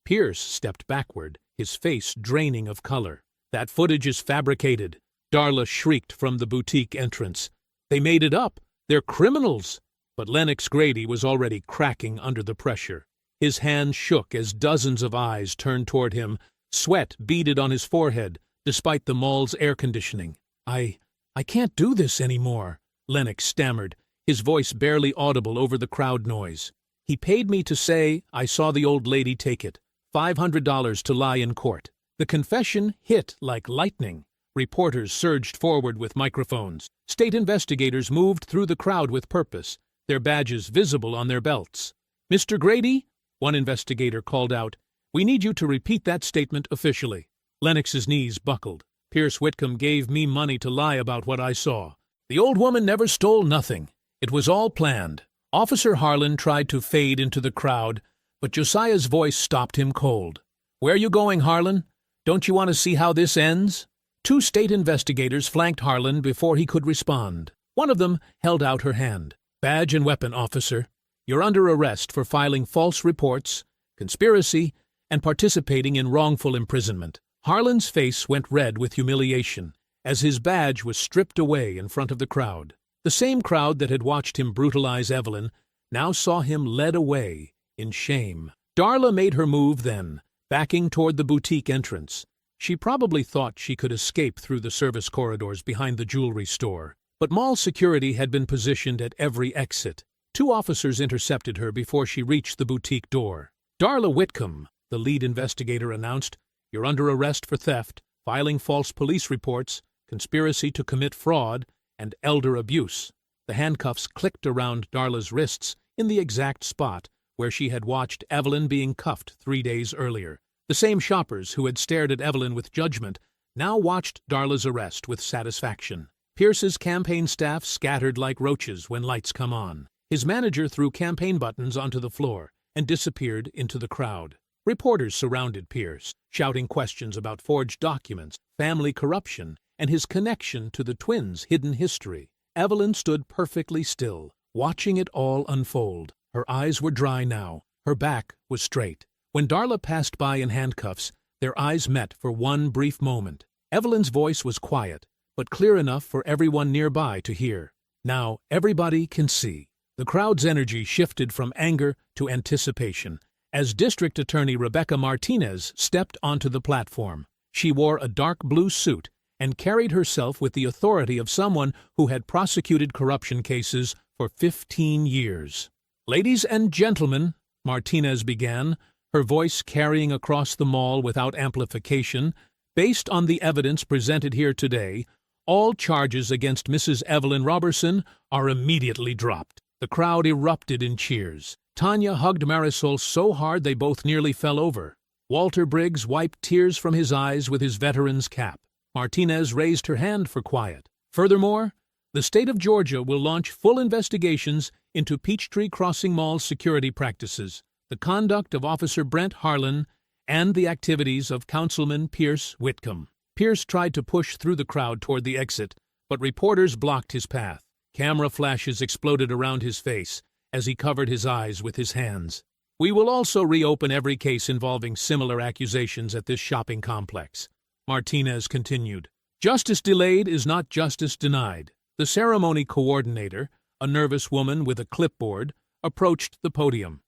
Pierce stepped backward, his face draining of color. "That footage is fabricated," Darla shrieked from the boutique entrance. "They made it up. They're criminals." But Lennox Grady was already cracking under the pressure. His hand shook as dozens of eyes turned toward him. Sweat beaded on his forehead, despite the mall's air conditioning. I can't do this anymore," Lennox stammered, his voice barely audible over the crowd noise. "He paid me to say I saw the old lady take it. $500 to lie in court." The confession hit like lightning. Reporters surged forward with microphones. State investigators moved through the crowd with purpose, their badges visible on their belts. "Mr. Grady," one investigator called out, "we need you to repeat that statement officially." Lennox's knees buckled. "Pierce Whitcomb gave me money to lie about what I saw. The old woman never stole nothing. It was all planned." Officer Harlan tried to fade into the crowd, but Josiah's voice stopped him cold. "Where are you going, Harlan? Don't you want to see how this ends?" 2 state investigators flanked Harlan before he could respond. One of them held out her hand. "Badge and weapon, officer. You're under arrest for filing false reports, conspiracy, and participating in wrongful imprisonment." Harlan's face went red with humiliation as his badge was stripped away in front of the crowd. The same crowd that had watched him brutalize Evelyn now saw him led away in shame. Darla made her move then, backing toward the boutique entrance. She probably thought she could escape through the service corridors behind the jewelry store, but mall security had been positioned at every exit. 2 officers intercepted her before she reached the boutique door. "Darla Whitcomb," the lead investigator announced, "you're under arrest for theft, filing false police reports, conspiracy to commit fraud, and elder abuse." The handcuffs clicked around Darla's wrists in the exact spot where she had watched Evelyn being cuffed 3 days earlier. The same shoppers who had stared at Evelyn with judgment now watched Darla's arrest with satisfaction. Pierce's campaign staff scattered like roaches when lights come on. His manager threw campaign buttons onto the floor and disappeared into the crowd. Reporters surrounded Pierce, shouting questions about forged documents, family corruption, and his connection to the twins' hidden history. Evelyn stood perfectly still, watching it all unfold. Her eyes were dry now. Her back was straight. When Darla passed by in handcuffs, their eyes met for one brief moment. Evelyn's voice was quiet, but clear enough for everyone nearby to hear. "Now everybody can see." The crowd's energy shifted from anger to anticipation as District Attorney Rebecca Martinez stepped onto the platform. She wore a dark blue suit and carried herself with the authority of someone who had prosecuted corruption cases for 15 years. "Ladies and gentlemen," Martinez began, her voice carrying across the mall without amplification, "based on the evidence presented here today, all charges against Mrs. Evelyn Robertson are immediately dropped." The crowd erupted in cheers. Tanya hugged Marisol so hard they both nearly fell over. Walter Briggs wiped tears from his eyes with his veteran's cap. Martinez raised her hand for quiet. "Furthermore, the state of Georgia will launch full investigations into Peachtree Crossing Mall's security practices, the conduct of Officer Brent Harlan, and the activities of Councilman Pierce Whitcomb." Pierce tried to push through the crowd toward the exit, but reporters blocked his path. Camera flashes exploded around his face as he covered his eyes with his hands. "We will also reopen every case involving similar accusations at this shopping complex," Martinez continued. "Justice delayed is not justice denied." The ceremony coordinator, a nervous woman with a clipboard, approached the podium.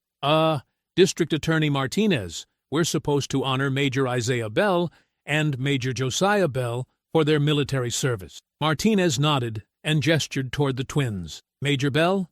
District Attorney Martinez, we're supposed to honor Major Isaiah Bell and Major Josiah Bell for their military service." Martinez nodded and gestured toward the twins. Major Bell,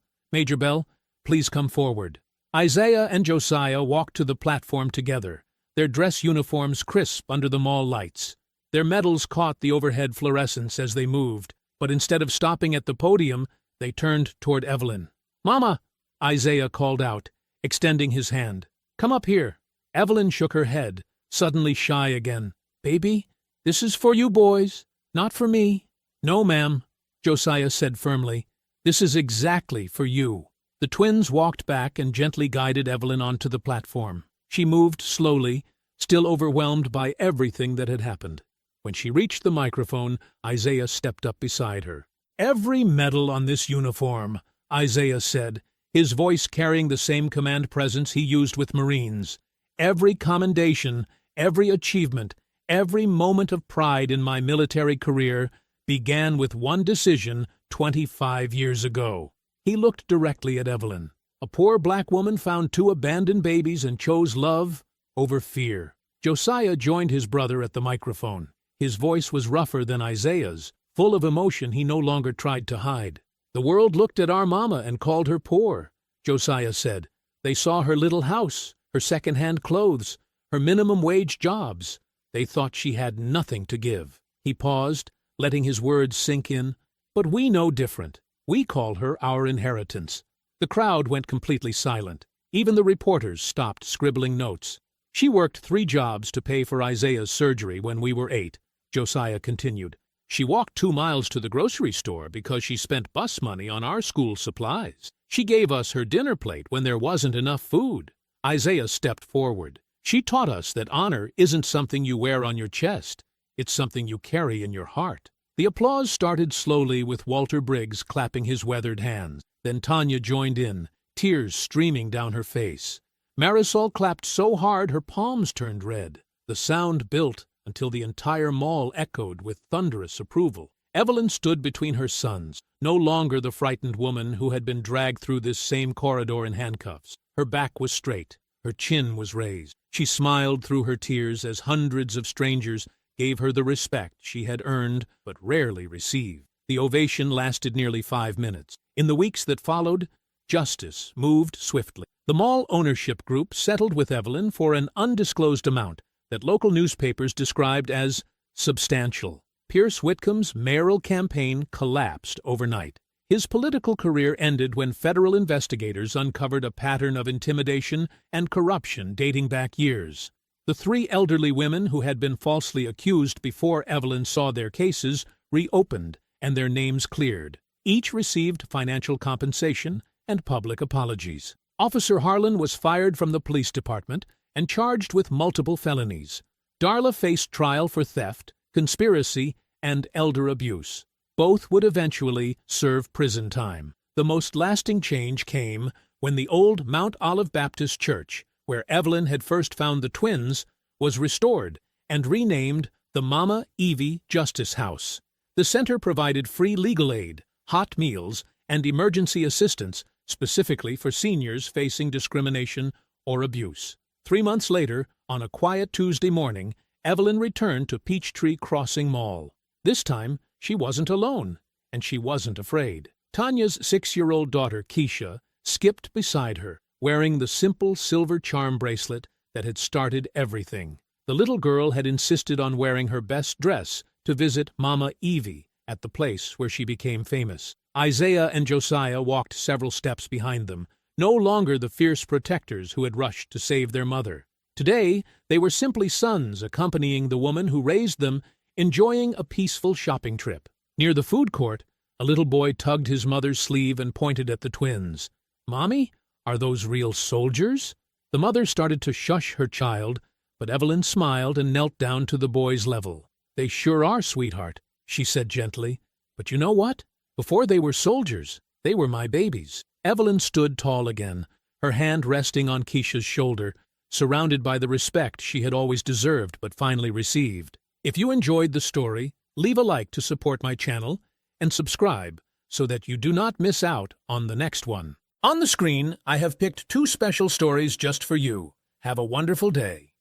please come forward." Isaiah and Josiah walked to the platform together, their dress uniforms crisp under the mall lights. Their medals caught the overhead fluorescence as they moved, but instead of stopping at the podium, they turned toward Evelyn. "Mama!" Isaiah called out, extending his hand. "Come up here." Evelyn shook her head, suddenly shy again. "Baby, this is for you boys, not for me." "No, ma'am," Josiah said firmly. "This is exactly for you." The twins walked back and gently guided Evelyn onto the platform. She moved slowly, still overwhelmed by everything that had happened. When she reached the microphone, Isaiah stepped up beside her. "Every medal on this uniform," Isaiah said, his voice carrying the same command presence he used with Marines. "Every commendation, every achievement, every moment of pride in my military career began with one decision 25 years ago." He looked directly at Evelyn. A poor black woman found 2 abandoned babies and chose love over fear. Josiah joined his brother at the microphone. His voice was rougher than Isaiah's, full of emotion he no longer tried to hide. "The world looked at our mama and called her poor," Josiah said. "They saw her little house, her second-hand clothes, her minimum-wage jobs. They thought she had nothing to give." He paused, letting his words sink in. "But we know different. We call her our inheritance." The crowd went completely silent. Even the reporters stopped scribbling notes. "She worked 3 jobs to pay for Isaiah's surgery when we were 8, Josiah continued. "She walked 2 miles to the grocery store because she spent bus money on our school supplies. She gave us her dinner plate when there wasn't enough food." Isaiah stepped forward. "She taught us that honor isn't something you wear on your chest. It's something you carry in your heart." The applause started slowly with Walter Briggs clapping his weathered hands. Then Tanya joined in, tears streaming down her face. Marisol clapped so hard her palms turned red. The sound built until the entire mall echoed with thunderous approval. Evelyn stood between her sons, no longer the frightened woman who had been dragged through this same corridor in handcuffs. Her back was straight, Her chin was raised. She smiled through her tears as hundreds of strangers gave her the respect she had earned but rarely received. The ovation lasted nearly 5 minutes. In the weeks that followed, justice moved swiftly. The mall ownership group settled with Evelyn for an undisclosed amount that local newspapers described as substantial. Pierce Whitcomb's mayoral campaign collapsed overnight. His political career ended when federal investigators uncovered a pattern of intimidation and corruption dating back years. The 3 elderly women who had been falsely accused before Evelyn saw their cases reopened and their names cleared. Each received financial compensation and public apologies. Officer Harlan was fired from the police department and charged with multiple felonies. Darla faced trial for theft, conspiracy, and elder abuse. Both would eventually serve prison time. The most lasting change came when the old Mount Olive Baptist Church, where Evelyn had first found the twins, was restored and renamed the Mama Evie Justice House. The center provided free legal aid, hot meals, and emergency assistance specifically for seniors facing discrimination or abuse. 3 months later, on a quiet Tuesday morning, Evelyn returned to Peachtree Crossing Mall. This time, she wasn't alone, and she wasn't afraid. Tanya's 6-year-old daughter, Keisha, skipped beside her, wearing the simple silver charm bracelet that had started everything. The little girl had insisted on wearing her best dress to visit Mama Evie at the place where she became famous. Isaiah and Josiah walked several steps behind them, no longer the fierce protectors who had rushed to save their mother. Today, they were simply sons accompanying the woman who raised them, enjoying a peaceful shopping trip. Near the food court, a little boy tugged his mother's sleeve and pointed at the twins. "Mommy, are those real soldiers?" The mother started to shush her child, but Evelyn smiled and knelt down to the boy's level. "They sure are, sweetheart," she said gently. "But you know what? Before they were soldiers, they were my babies." Evelyn stood tall again, her hand resting on Keisha's shoulder, surrounded by the respect she had always deserved but finally received. If you enjoyed the story, leave a like to support my channel and subscribe so that you do not miss out on the next one. On the screen, I have picked 2 special stories just for you. Have a wonderful day.